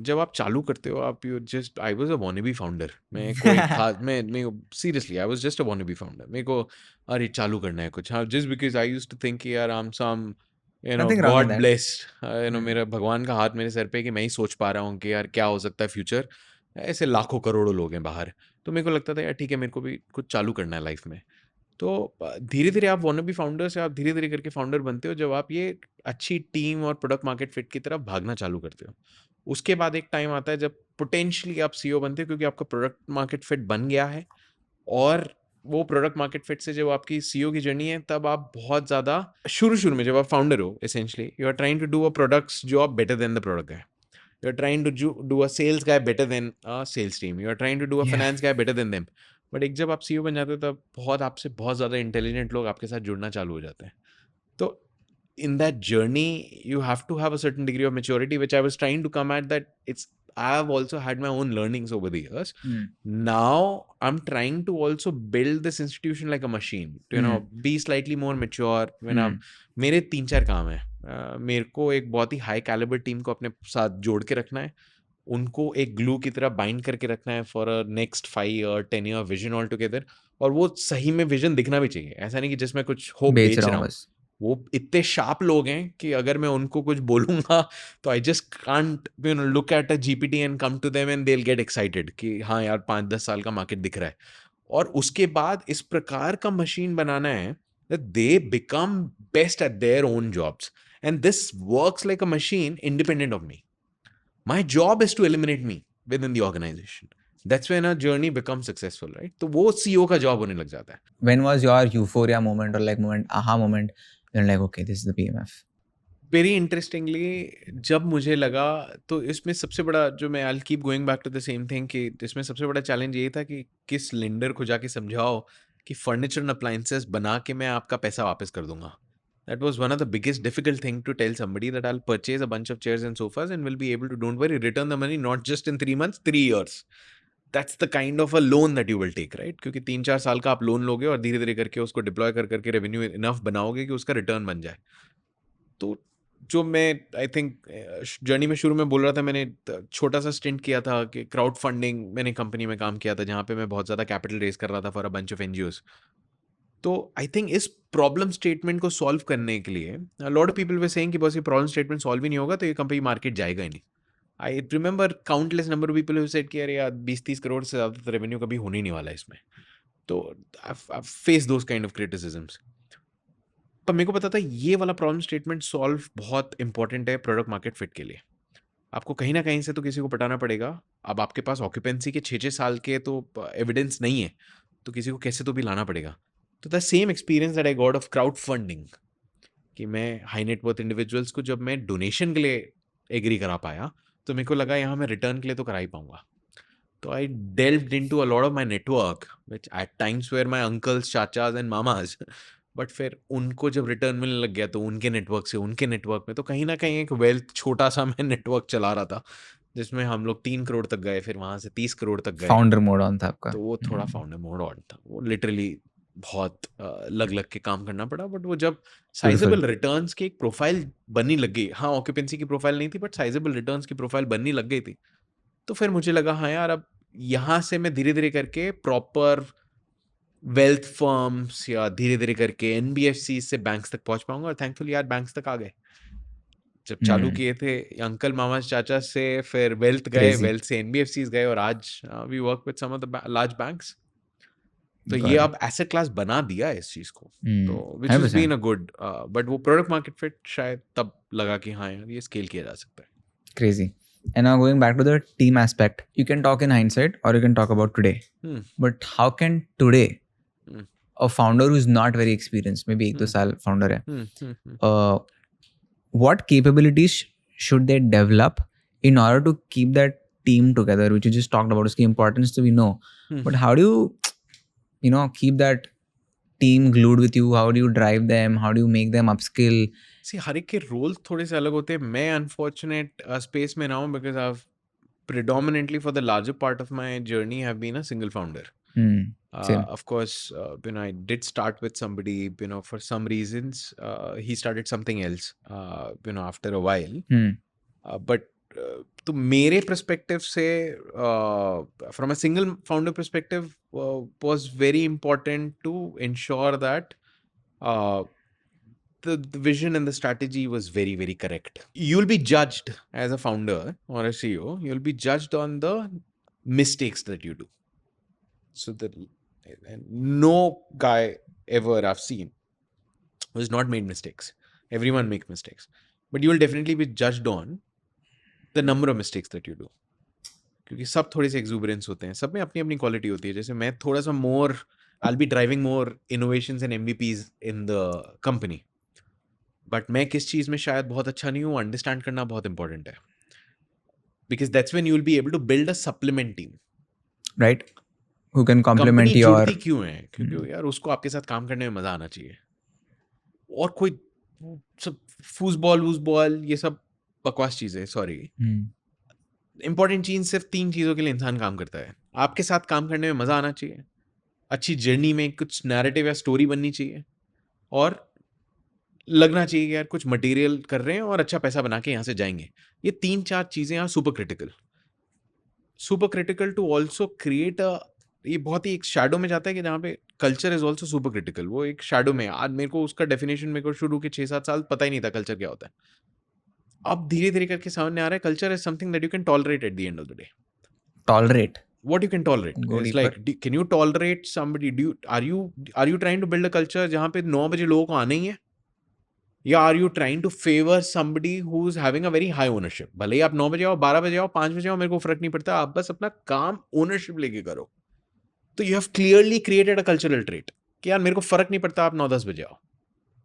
जब आप चालू करते हो आप you just I was a wannabe founder. मैं कोई खास मैं seriously I was just a wannabe founder. मेरे को अरे चालू करना है कुछ, हाँ, just because I used to think यार I am some God blessed, मेरा भगवान का हाथ मेरे सर पे कि मैं ही सोच पा रहा हूँ कि यार क्या हो सकता है फ्यूचर. ऐसे लाखों करोड़ों लोग हैं बाहर। तो मेरे को लगता था यार ठीक है, मेरे को भी कुछ चालू करना है लाइफ में। तो धीरे-धीरे आप वांना बी फाउंडर से आप धीरे-धीरे करके फाउंडर बनते हो जब आप ये अच्छी टीम और प्रोडक्ट मार्केट फिट की तरफ भागना चालू करते हो। उसके बाद एक टाइम आता है जब पोटेंशियली आप सीईओ बनते हो क्योंकि आपका प्रोडक्ट मार्केट फिट बन गया है, और वो प्रोडक्ट मार्केट फिट से जब आपकी सीईओ की जर्नी है तब आप बहुत ज़्यादा शुरू-शुरू में जब आप फाउंडर हो essentially you are trying to do a products जो आप बेटर देन द प्रोडक्ट है। You're trying to do a sales guy better than a sales team. You're trying to do a Yeah. finance guy better than them. But एक जब आप CEO बन जाते हो तब बहुत आपसे बहुत ज़्यादा इंटेलिजेंट लोग आपके साथ जुड़ना चालू हो जाते हैं। तो in that journey you have to have a certain degree of maturity, which I was trying to come at, that it's I've also had my own learnings over the years. Now I'm trying to also build this institution like a machine to be slightly more mature when I'm मेरे 3-4 काम है। मेरे को एक बहुत ही high calibre team को अपने साथ जोड़ के रखना है, उनको एक ग्लू की तरह बाइंड करके रखना है for a next 5 year 10 year vision all together, और वो सही में विजन दिखना भी चाहिए, ऐसा नहीं कि जिसमें कुछ हो बेच बेच रहा रहा हूँ हूँ। बस। वो इतने शार्प लोग हैं कि अगर मैं उनको कुछ बोलूँगा तो I just can't look at a GPT and come to them and they will get excited कि हाँ यार 5-10 साल का मार्केट दिख रहा है। और उसके बाद इस प्रकार का मशीन बनाना है that they become best at their own jobs, and this works like a machine independent of me. My job is to eliminate me within the organization. That's when a journey becomes successful, right? तो वो CEO का job होने लग जाता है। When was your euphoria moment or like moment, aha moment, you're like, okay, this is the PMF? Very interestingly जब मुझे लगा, तो इसमें सबसे बड़ा जो मैं I keep going back to the same thing कि इसमें सबसे बड़ा चैलेंज ये था कि किस लेंडर को जाके समझाओ कि फर्नीचर एंड अप्लायंसेस बना के मैं आपका पैसा वापस कर दूंगा। That was one of the biggest difficult thing to tell somebody that I will purchase a bunch of chairs and sofas and will be able to, don't worry, return the money not just in 3 months, 3 years। That's the kind of a loan that you will take, right? क्योंकि 3-4 साल का आप loan लोगे और धीरे धीरे करके उसको डिप्लॉय कर करके रेवेन्यू इनफ बनाओगे कि उसका रिटर्न बन जाए। तो जो मैं आई थिंक जर्नी में शुरू में बोल रहा था, मैंने छोटा सा स्टिंट किया था कि क्राउड फंडिंग मैंने कंपनी में काम किया था जहाँ पे मैं बहुत ज़्यादा कैपिटल रेज कर रहा था for a bunch of NGOs. तो आई थिंक इस प्रॉब्लम स्टेटमेंट को सॉल्व करने के लिए lot of people way saying कि बस ये प्रॉब्लम स्टेटमेंट सॉल्व ही नहीं होगा तो ये कंपनी मार्केट जाएगा ही नहीं। I remember countless number of people who said कि अरे यार 20-30 करोड़ से ज़्यादा रेवेन्यू कभी होने ही नहीं वाला है इसमें। तो I face those kind of criticisms. पर मेरे को पता था ये वाला प्रॉब्लम स्टेटमेंट सॉल्व बहुत इंपॉर्टेंट है प्रोडक्ट मार्केट फिट के लिए। आपको कहीं ना कहीं से तो किसी को पटाना पड़ेगा। अब आपके पास ऑक्यूपेंसी के 6-6 साल के तो एविडेंस नहीं है, तो किसी को कैसे तो भी लाना पड़ेगा। तो the same experience that I got off crowd funding, कि मैं हाई नेटवर्थ इंडिविजुअल्स को जब मैं डोनेशन के लिए एग्री करा पाया तो मेरे को लगा यहाँ मैं रिटर्न के लिए तो करा ही पाऊंगा। तो आई delved into a lot of my network, which at times were my uncles, चाचाज एंड मामाज। बट फिर उनको जब रिटर्न मिलने लग गया तो उनके नेटवर्क से उनके नेटवर्क में, तो कहीं ना कहीं एक वेल्थ छोटा सा मैं नेटवर्क चला रहा था जिसमें हम लोग 3 करोड़ तक गए, फिर वहां से 30 करोड़ तक गए। फाउंडर मोड ऑन था आपका? तो वो थोड़ा फाउंडर मोड ऑन था, वो लिटरली बहुत लग लग के काम करना पड़ा। बट वो जब ब्यूटीफुल। साइजेबल रिटर्न्स की एक प्रोफाइल बननी लग गई, हाँ ऑक्यूपेंसी की प्रोफाइल नहीं थी बट साइजेबल रिटर्न्स की प्रोफाइल बननी लग गई थी, तो फिर मुझे लगा हाँ यार अब यहाँ से मैं धीरे धीरे करके प्रॉपर वेल्थ फर्म्स या धीरे धीरे करके एनबीएफसी से बैंक्स तक पहुंच पाऊंगा। और थैंकफुली यार बैंक्स तक आ गए। जब चालू किए थे अंकल मामा चाचा से, फिर वेल्थ गए, क्रेजी। वेल्थ से एनबीएफसी गए, और आज we work with some of the large banks. तो ये गॉट अब एसेट क्लास बना दिया है इस चीज को, तो which it. Is been a good. But वो प्रोडक्ट मार्केट फिट शायद तब लगा कि हाँ यार ये स्केल किया जा सकता है। Crazy. And now going back to the team aspect, you can talk in hindsight or you can talk about today. Hmm. But how can today Hmm. a founder who is not very experienced, maybe 1-2 साल founder है, what capabilities should they develop in order to keep that team together, which you just talked about, उसकी importance तो we know, but how do you keep that team glued with you? How do you drive them? How do you make them upskill? सी हर एक के role थोड़े से अलग होते हैं। मैं अनफॉर्चुनेट स्पेस में रहा हूँ because I predominantly for the larger part of my journey have been a single founder. Same. Of course, I did start with somebody, for some reasons, he started something else, after a while. But तो मेरे perspective से, from a single founder perspective, was very important to ensure that the vision and the strategy was very, very correct. You'll be judged as a founder or a CEO. You'll be judged on the mistakes that you do. So that no guy ever I've seen who's not made mistakes. Everyone makes mistakes, but you will definitely be judged on the number of mistakes that you do. क्योंकि सब थोड़े से एक्सूबरेंस होते हैं, सब में अपनी अपनी क्वालिटी होती है. जैसे मैं थोड़ा सा मोर I'll be driving more innovations and MVPs in the company, but मैं किस चीज में शायद बहुत अच्छा नहीं हूँ, अंडरस्टैंड करना बहुत इंपॉर्टेंट है. Because that's when you will be able to build a supplement team. right? Who can complement company your जुड़ती क्यों है? क्योंकि यार उसको आपके साथ काम करने में मजा आना चाहिए. और कोई सब फूसबॉल ये सब बकवास चीजें, सॉरी. इंपॉर्टेंट चीज सिर्फ 3 चीजों के लिए इंसान काम करता है. आपके साथ काम करने में मजा आना चाहिए, अच्छी जर्नी में कुछ नैरेटिव या स्टोरी बननी चाहिए, और लगना चाहिए कि यार कुछ मटेरियल कर रहे हैं और अच्छा पैसा बना के यहाँ से जाएंगे. ये 3-4 चीजें हैं super critical to also create a. ये बहुत ही एक शैडो में जाता है कि जहाँ पे culture is also super critical. वो एक शैडो में, आज मेरे को उसका डेफिनेशन मेरे को शुरू के 6-7 साल पता ही नहीं था कल्चर क्या होता है. अब धीरे धीरे करके सामने आ रहा है culture is something that you can tolerate eight the end of the day. tolerate. What you can tolerate? Go It's deeper. like, can you tolerate somebody? Are you trying to build a culture जहाँ पे 9 बजे लोगों को आना ही है? या are you trying to favor somebody who's having a very high ownership? भले ही आप 9 बजे आओ, 12 बजे आओ, 5 बजे आओ, मेरे को फर्क नहीं पड़ता. आप बस अपना काम ओनरशिप लेके करो. तो you have clearly created a cultural trait कि यार मेरे को फर्क नहीं पड़ता आप 9-10 बजे आओ,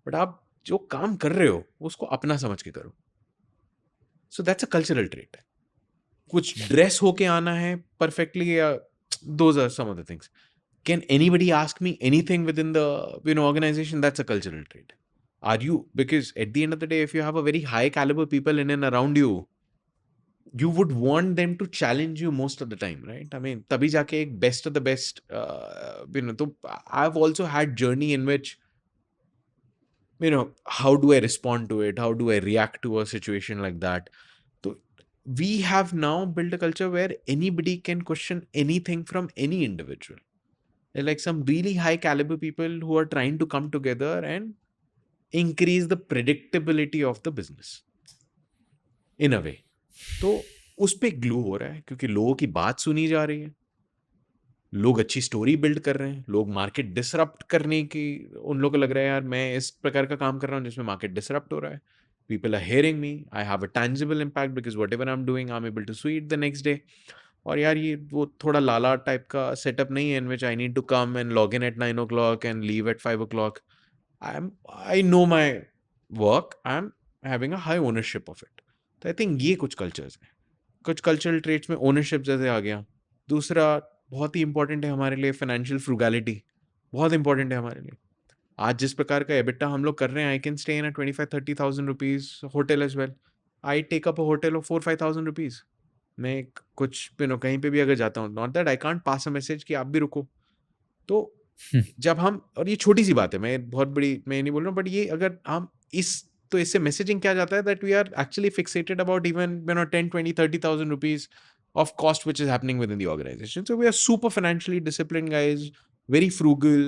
बट आप जो काम कर रहे हो उसको अपना समझ के करो. So that's a cultural trait. कुछ ड्रेस होके आना है परफेक्टली, या those are some of the things. Can anybody ask me anything within the organization? That's a cultural trait. Are you, because at the end of the day, if you have a very high caliber people in and around you, you would want them to challenge you most of the time, right? I mean, tabhi jaake ek best of the best, so I've also had journey in which, how do I respond to it? How do I react to a situation like that? So we have now built a culture where anybody can question anything from any individual. They're like some really high caliber people who are trying to come together and increase the predictability of the business in a way. तो उस पे glue हो रहा है क्योंकि लोगों की बात सुनी जा रही है, लोग अच्छी स्टोरी बिल्ड कर रहे हैं, लोग मार्केट डिसरप्ट करने की, उन लोगों को लग रहा है यार मैं इस प्रकार का काम कर रहा हूँ जिसमें मार्केट डिसरप्ट हो रहा है. People are hearing me. I have a tangible impact because whatever I'm doing, I'm able to see it the next day. और यार ये वो थोड़ा लाला टाइप का सेटअप नहीं है in which I need to come and log in at 9 o'clock and leave at 5 o'clock. I know my work. I'm having a high ownership of it. तो I think ये कुछ कल्चर्स हैं. कुछ cultural traits में ownership जैसे आ गया. दूसरा बहुत ही इंपॉर्टेंट है हमारे लिए फाइनेंशियल फ्रूगैलिटी. बहुत इंपॉर्टेंट है हमारे लिए. आज जिस प्रकार का एबिटा हम लोग कर रहे हैं, I can stay in 25,000-30,000 rupees hotel as well. I take up a hotel of 4,000-5,000 rupees. मैं कुछ कहीं पे भी अगर जाता हूँ, not that I can't pass a message कि आप भी रुको. तो जब हम, और ये छोटी सी बात है, मैं बहुत बड़ी मैं नहीं बोल रहा हूँ, बट ये अगर हम तो इससे मैसेजिंग क्या जाता है that we are actually fixated about even 10-20-30,000 rupees of cost which is happening within the organization. So we are super financially disciplined guys, very frugal,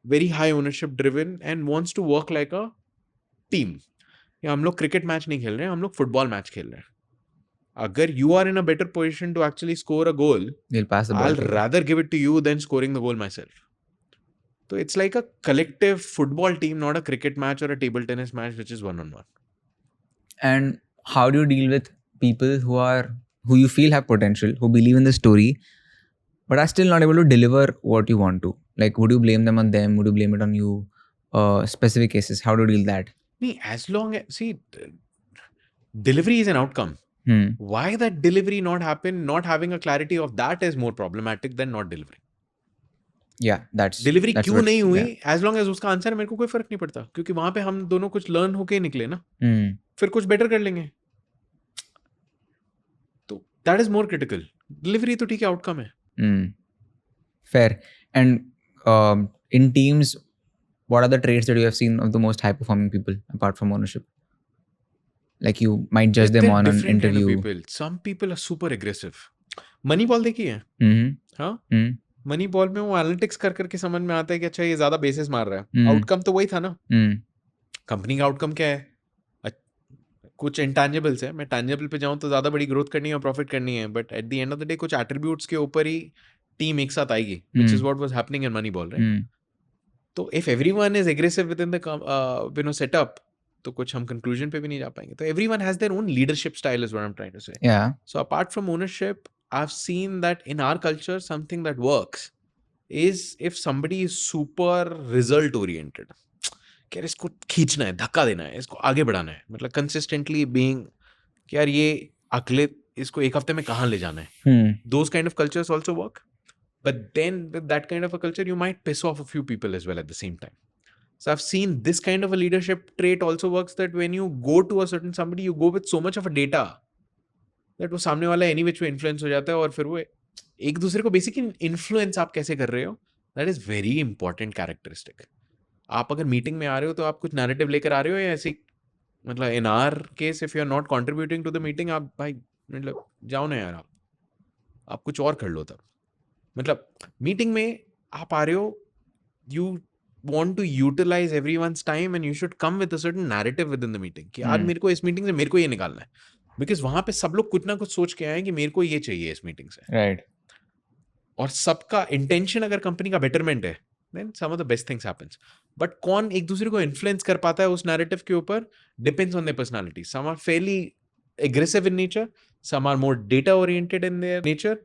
very high ownership driven, and wants to work like a team. या हम लोग cricket match नहीं खेल रहे हैं, हम लोग football match खेल रहे हैं. अगर you are in a better position to actually score a goal, You'll pass the ball I'll to you. rather give it to you than scoring the goal myself. So it's like a collective football team, not a cricket match or a table tennis match which is one-on-one. And how do you deal with people who you feel have potential, who believe in the story, but are still not able to deliver what you want to? Like, would you blame them on them? Would you blame it on you? Specific cases, how do you deal that? As long as, see, delivery is an outcome. Why that delivery not happen, not having a clarity of that is more problematic than not delivering. Yeah, that's delivery that's क्यों what- नहीं हुई, yeah. As long as उसका answer मेरे को कोई फर्क नहीं पड़ता, क्योंकि वहां पे हम दोनों कुछ लर्न होके निकले ना, फिर कुछ बेटर कर लेंगे. तो that is more critical. Delivery तो ठीक है, आउटकम है. Fair. And in teams, what are the traits that you have seen of the most high performing people apart from ownership? Like, you might judge them There are on an different kind of interview. people. Some people are super aggressive. Money ball देखी है? हाँ, money ball में वो analytics कर करके समझ में आता है कि अच्छा ये ज्यादा बेसिस मार रहा है. आउटकम तो वही था ना. कंपनी का आउटकम क्या है? कुछ इंटैंजिबल्स है, मैं टैंजिबल पे जाऊं तो ज्यादा बड़ी ग्रोथ करनी है और प्रॉफिट करनी है, but at the end of the day कुछ एट्रीब्यूट्स के ऊपर ही टीम एक साथ आएगी, which is what was happening in Moneyball, right? तो if everyone is aggressive with in the setup, तो कुछ हम कंक्लूजन पे भी नहीं जा पाएंगे. तो everyone has their own leadership style is what I am trying to say. Yeah. So apart from ownership, I've seen that in our culture, something that works is if somebody is super result oriented. कि यार इसको खींचना है, धक्का देना है, इसको आगे बढ़ाना है, मतलब कंसिस्टेंटली बीइंग कि यार ये अगले इसको एक हफ्ते में कहाँ ले जाना है. Those kind of cultures also work. But then with that kind of a culture, you might piss off a few people as well at the same time. So I've seen this kind of a leadership trait also works, that when you go to a certain somebody, you go with so much of a data that वो सामने वाला any which way influence हो जाता है, और फिर वो एक दूसरे को बेसिकली इन्फ्लुएंस आप कैसे कर रहे हो, that is very important characteristic. आप अगर मीटिंग में आ रहे हो तो आप कुछ नैरेटिव लेकर आ रहे हो, या ऐसे मतलब in our case if you are not contributing to the meeting, आप भाई मतलब जाओ ना यार, आप कुछ और कर लो. तब मतलब मीटिंग में आप आ रहे हो, you want to utilize everyone's time and you should come with a certain narrative within the meeting कि आज मेरे को इस मीटिंग से मेरे को ये निकालना है, बिकॉज वहां पे सब लोग कुछ ना कुछ सोच के आए कि मेरे को ये चाहिए इस मीटिंग से, Right. और सबका इंटेंशन अगर कंपनी का बेटरमेंट है, then some of the best things happens. But कौन एक दूसरे को इन्फ्लुएंस कर पाता है उस नैरेटिव के ऊपर, depends on their personality. Some are fairly aggressive in nature, some are more data oriented in their nature,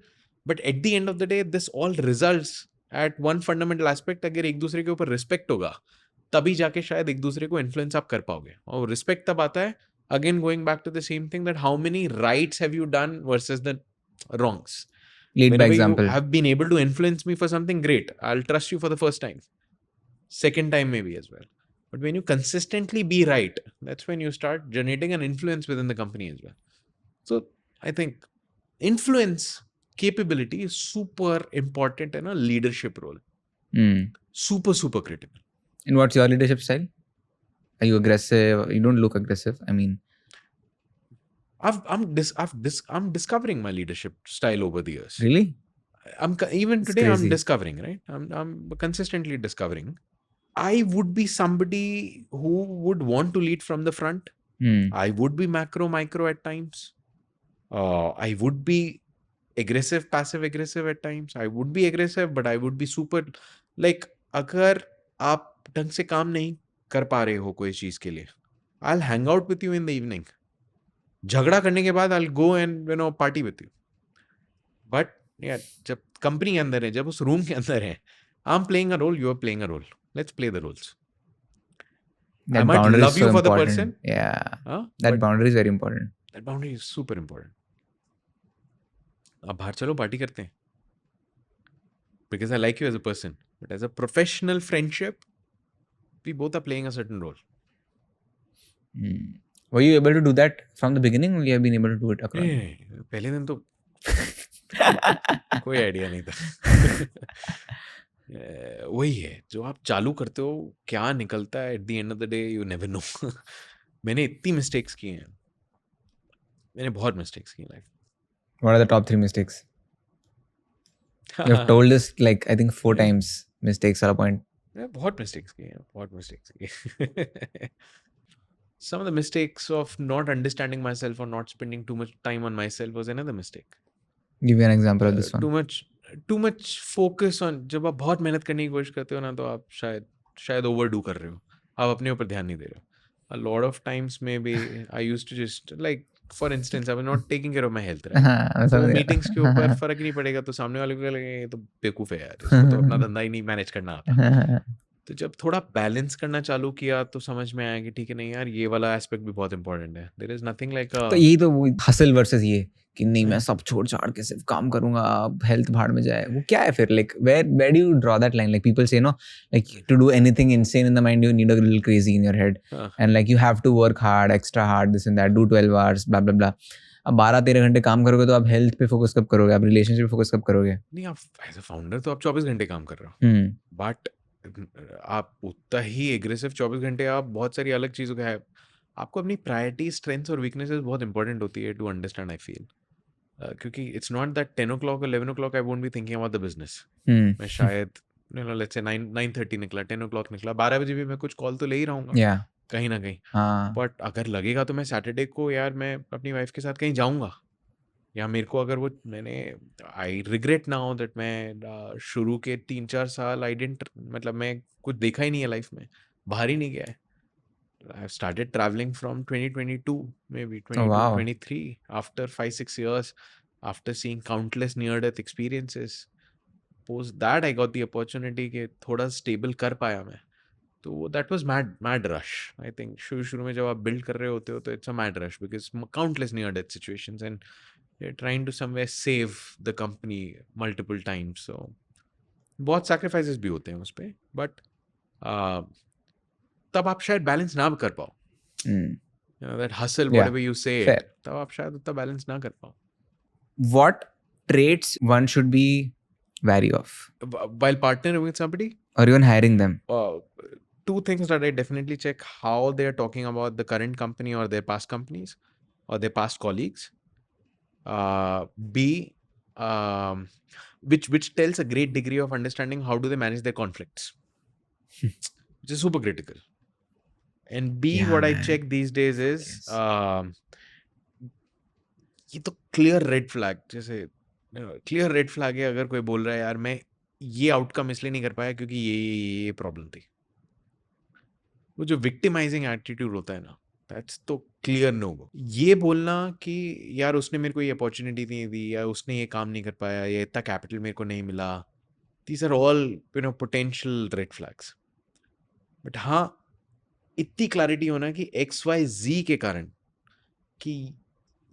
but at the end of the day this all results at one fundamental aspect. अगर एक दूसरे के ऊपर respect होगा, तभी जाके शायद एक दूसरे को इन्फ्लुएंस आप कर पाओगे. और रिस्पेक्ट तब आता है, again going back to the same thing, that how many rights have you done versus the wrongs. Lead by Whenever you example. have been able to influence me for something, great, I'll trust you for the first time, second time maybe as well. But when you consistently be right, that's when you start generating an influence within the company as well. So I think influence capability is super important in a leadership role. Super critical. And what's your leadership style? Are you aggressive? You don't look aggressive. I mean, I'm discovering my leadership style over the years. really? Even It's today I'm crazy. discovering, right? I'm consistently discovering. I would be somebody who would want to lead from the front. I would be micro at times. I would be aggressive, passive aggressive at times. I would be aggressive, but I would be super like, अगर आप ढंग से काम नहीं कर पा रहे हो कोई चीज के लिए, I'll hang out with you in the evening. झगड़ा करने के बाद I'll go and party with you. But yeah, जब कंपनी के अंदर है, जब उस रूम के अंदर है, I'm playing a role, you are playing a role. Let's play the roles. That I might boundary love is you so for the important. person. Yeah. But That boundary is very important. that boundary is super important. अब बाहर चलो party करते हैं, because I like you as a person, but as a professional friendship, we both are playing a certain role. Were you able to do that from the beginning, or you have been able to do it across? पहले दिन तो कोई idea नहीं था. वही है जो आप चालू करते हो, क्या निकलता है eight the end of the day you never know. मैंने इतनी मिस्टेक्स की हैं, मैंने बहुत मिस्टेक्स की life. What are the top 3 mistakes? You have told us like I think 4 times mistakes are a point. बहुत मिस्टेक्स की हैं, बहुत मिस्टेक्स की. Some of the mistakes of not understanding myself or not spending too much time on myself was another mistake. Give me an example of this one. Too much focus on, जब आप बहुत मेहनत करने की कोशिश करते हो ना, तो आप शायद overdo कर रहे हो, आप अपने ऊपर ध्यान नहीं दे रहे हो. A lot of times maybe I used to just like, for instance, I was not taking care of my health, right? तो मीटिंग्स के ऊपर फर्क नहीं पड़ेगा, तो सामने वाले को लगेगा ये तो बेवकूफ है यार, इसको तो अपना धंधा ही नहीं मैनेज करना आता. तो जब थोड़ा बैलेंस करना चालू किया तो समझ में आया कि ठीक है, नहीं यार, ये वाला एस्पेक्ट भी बहुत इंपॉर्टेंट है. देयर इज नथिंग लाइक तो यही तो वो हसल वर्सेस ये कि नहीं मैं सब छोड़ छाड़ के सिर्फ काम करूंगा, हेल्थ भाड़ में जाए, वो क्या है फिर? Like where do you draw that line? Like people say no, like to do anything insane in the mind you need a little crazy in your head, and like you have to work hard, extra hard, this and that, do 12 hours, blah blah blah. अब 12-13 घंटे काम करोगे तो आप health पे focus कब करोगे, आप रिलेशनशिप पे फोकस कब करोगे? नहीं, आप एज अ फाउंडर तो आप 24 घंटे काम कर रहे हो, बट आप उतना ही एग्रेसिव 24 घंटे आप बहुत सारी अलग चीज़ों का है. आपको अपनी प्रायोरिटी, स्ट्रेंथ्स और वीकनेसेस बहुत इंपॉर्टेंट होती है टू अंडरस्टैंड. आई फील क्योंकि it's not that 10 o'clock or 11 o'clock I won't be thinking about the business. मैं शायद लेट्स से 9:30 निकला, 10 o'clock निकला, 12 बजे भी मैं कुछ कॉल तो ले ही रहूँगा. कहीं ना कहीं। हाँ बट अगर लगेगा तो मैं सैटरडे को यार मैं अपनी वाइफ के साथ कहीं जाऊंगा, या मेरे को अगर वो मैंने आई रिग्रेट नाउ दैट मैं शुरू के 3-4 साल आई डेंट, मतलब मैं कुछ देखा ही नहीं है लाइफ में, बाहर ही नहीं गया है। I have started travelling from 2022 may be वाह 2023 after 5-6 years, after seeing countless near death experiences. Post that I got the opportunity कि थोड़ा स्टेबल कर पाया मैं। तो that was mad mad rush. I think शुरू शुरू में जब आप बिल्ड कर रहे होते हो तो it's a mad rush because countless near death situations and you're trying to somewhere save the company multiple times, so बहुत sacrifices भी होते हैं उस पे, but तब आप शायद बैलेंस ना कर पाओ, that hustle या whatever you say it, fair तब आप शायद उतना बैलेंस ना कर पाओ। what traits one should be wary of While partnering with somebody, or even hiring them? two things that I definitely check: how they are talking about the current company or their past companies or their past colleagues. B, um, which tells a great degree of understanding how do they manage their conflicts, which is super critical. And B, Yeah, what I man. check these days is Yes. ये तो clear red flag, जैसे clear red flag है अगर कोई बोल रहा है यार मैं ये आउटकम इसलिए नहीं कर पाया क्योंकि ये प्रॉब्लम थी। वो जो विक्टिमाइजिंग एटीट्यूड होता है ना, दैट्स तो क्लियर नो गो। ये बोलना कि यार उसने मेरे को ये अपॉर्चुनिटी नहीं दी, या उसने ये काम नहीं कर पाया, या इतना कैपिटल मेरे को नहीं मिला, these are all potential red flags. But हाँ, इतनी क्लैरिटी होना कि XYZ के कारण कि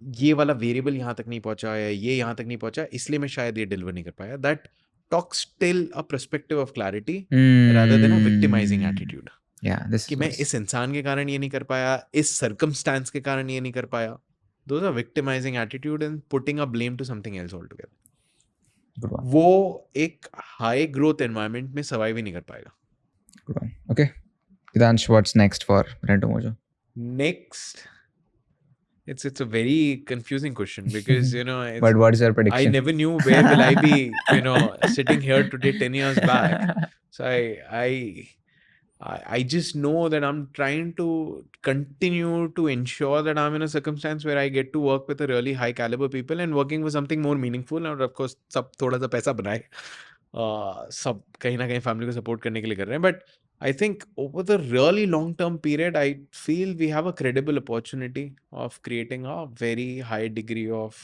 ये वाला वेरिएबल यहाँ तक नहीं पहुंचा, या ये यहाँ तक नहीं पहुंचा इसलिए मैं शायद ये डिलीवर नहीं कर पाया, that talks till a perspective of clarity rather than a victimising attitude. Yeah, this कि is मैं nice. इस इंसान के कारण ये नहीं कर पाया, इस सर्कमस्टांस के कारण ये नहीं कर पाया, those are victimising attitude and putting a blame to something else all together. Good one. वो एक हाई ग्रोथ एनवायरनमेंट में सर्वाइव ही नहीं कर पाएगा। Good one. Okay. Idansh, what's next for Rento Mojo? Next, it's a very confusing question because it's, But what is your I prediction? never knew where will I be sitting here today 10 years back. So I just know that I'm trying to continue to ensure that I'm in a circumstance where I get to work with a really high caliber people and working for something more meaningful, and of course सब थोड़ा सा पैसा बनाए, सब कहीं ना कहीं family को सपोर्ट करने के लिए कर रहे हैं। But I think over the really long term period, I feel we have a credible opportunity of creating a very high degree of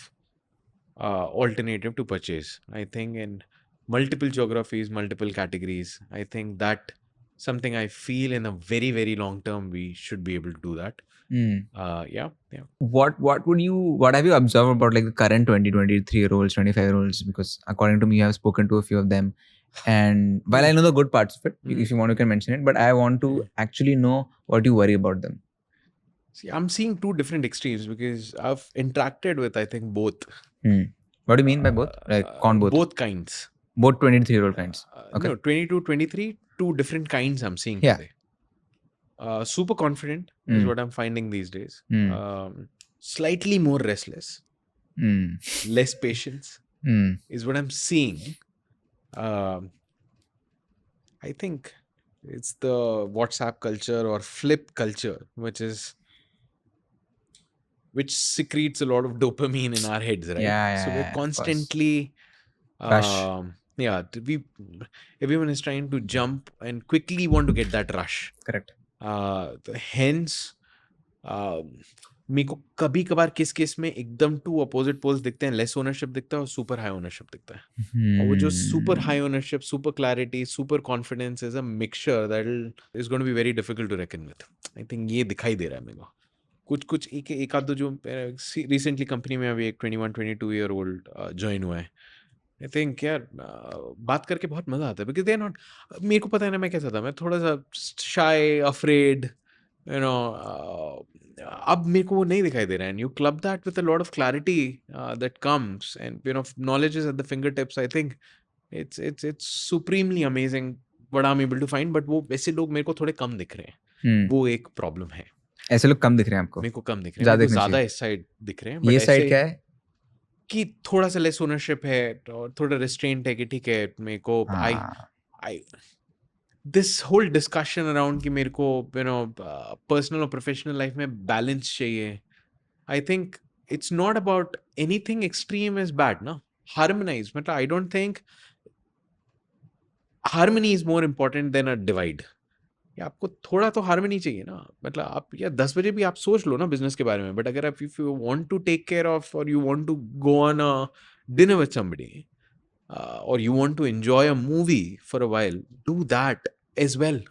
alternative to purchase. I think in multiple geographies, multiple categories, I think that something I feel in a very, very long term, we should be able to do that. Yeah. What have you observed about like the current 20-23-year-olds, 25-year-olds? Because according to me, you have spoken to a few of them. And while I know the good parts of it, if you want, you can mention it. But I want to actually know what you worry about them. See, I'm seeing two different extremes because I've interacted with, I think, both. What do you mean by both? Like, both? Both kinds. Both 23-year-old kinds. Okay. No, 22, 23, two different kinds I'm seeing Yeah. today. Super confident is what I'm finding these days. Slightly more restless. Less patience is what I'm seeing. I think it's the WhatsApp culture or flip culture, which secretes a lot of dopamine in our heads, right? Yeah, so we're of course. constantly Rush. Everyone is trying to jump and quickly want to get that rush. Correct. Hence, मेरे को कभी कभार किस case में एकदम to opposite poles दिखते हैं, less ownership दिखता है और सुपर हाई ओनरशिप दिखता है। और वो जो super high ownership, super clarity, super confidence is a mixture that is going to be very difficult to reckon with. I think ये दिखाई दे रहा है मेरे को। कुछ एक आध दो जो रिसेंटली कंपनी में अभी एक 21-22-year-old ज्वाइन हुआ है, आई थिंक यार बात करके बहुत मजा आता है बिकॉज दे आर नॉट, मेरे को पता है ना मैं कैसा था, मैं थोड़ा सा शाय, अफ्रेड, अब मेरे को वो नहीं दिखाई दे रहा है। And you club that with a lot of clarity that comes and knowledge is at the finger tips. I think it's supremely amazing what I am able to find. But वो वैसे लोग मेरे को थोड़े कम दिख रहे हैं, वो एक प्रॉब्लम है। ऐसे लोग कम दिख रहे हैं आपको? मेरे को कम दिख रहे हैं, ज्यादा इस साइड दिख रहे हैं। ये साइड क्या है कि थोड़ा सा लेस ओनरशिप है और थोड़ा रिस्ट्रेंट है कि ठीक है मेरे को this whole discussion around कि मेरे को personal और professional life में balance चाहिए. I think it's not about anything extreme is bad, ना. Harmonize. मतलब I don't think harmony is more important than a divide. या आपको थोड़ा तो हार्मनी चाहिए ना. मतलब आप या 10 बजे भी आप सोच लो ना बिजनेस के बारे में, बट अगर आप if you want to take care of और you want to go on a dinner with somebody और you want to enjoy a movie for a while, do that as well.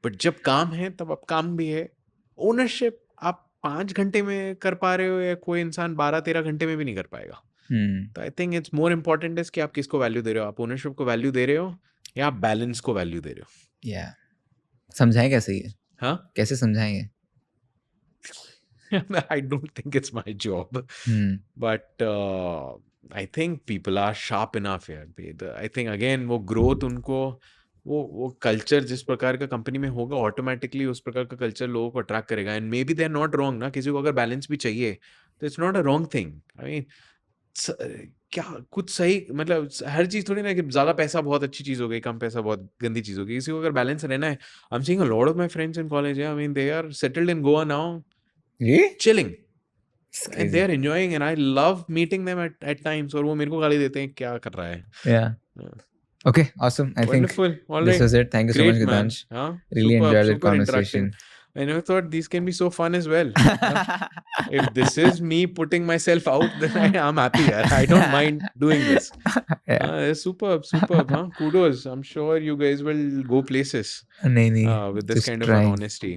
But जब काम है तब अब काम भी है. ओनरशिप आप 5 घंटे में कर पा रहे हो या कोई इंसान 12-13 घंटे में भी नहीं कर पाएगा. तो I think it's more important is कि आप किसको वैल्यू दे रहे हो. आप ओनरशिप को वैल्यू दे रहे हो या आप बैलेंस को वैल्यू दे रहे हो. या समझाएं कैसे ये, हाँ. कैसे समझाएंगे? I don't think it's my job, but I think people are sharp enough here. I think again वो growth उनको वो कल्चर जिस प्रकार का कंपनी में होगा ऑटोमेटिकली उस प्रकार का कल्चर लोगों को अट्रैक्ट करेगा. And maybe they are not wrong ना. किसी को अगर बैलेंस भी चाहिए तो it's not a wrong thing. I mean क्या कुछ सही मतलब हर चीज थोड़ी ना कि ज्यादा पैसा बहुत अच्छी चीज हो गई, कम पैसा बहुत गंदी चीज हो गई. किसी को अगर बैलेंस रहना है. I am seeing a lot of my friends in college. I mean they are settled in Goa now, chilling, and they are enjoying, and I love meeting them at times. और वो मेरे को गाली देते हैं क्या कर रहा है. Yeah. Okay, awesome. I Wonderful. think All this right. was it. Thank you so Great, much, man. Gitansh. Huh? Really Superb, enjoyed that super conversation. interactive. I never thought these can be so fun as well. If this is me putting myself out, then I'm happy. I don't mind doing this. Yeah. Superb, huh? Kudos. I'm sure you guys will go places नहीं with this just kind of trying. an honesty.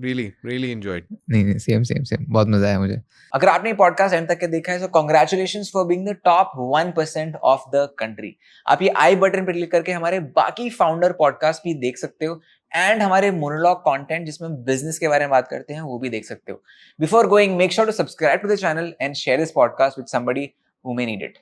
Really enjoyed. नहीं same बहुत मजा आया मुझे. अगर आपने podcast and तक के देखा है तो congratulations for being the top 1% of the country. आप ये आई बटन पर क्लिक करके हमारे बाकी फाउंडर पॉडकास्ट भी देख सकते हो एंड हमारे मोनोलॉग कंटेंट जिसमें बिजनेस के बारे में बात करते हैं वो भी देख सकते हो. Before going, make sure to subscribe to the channel and share this podcast with somebody who may need it.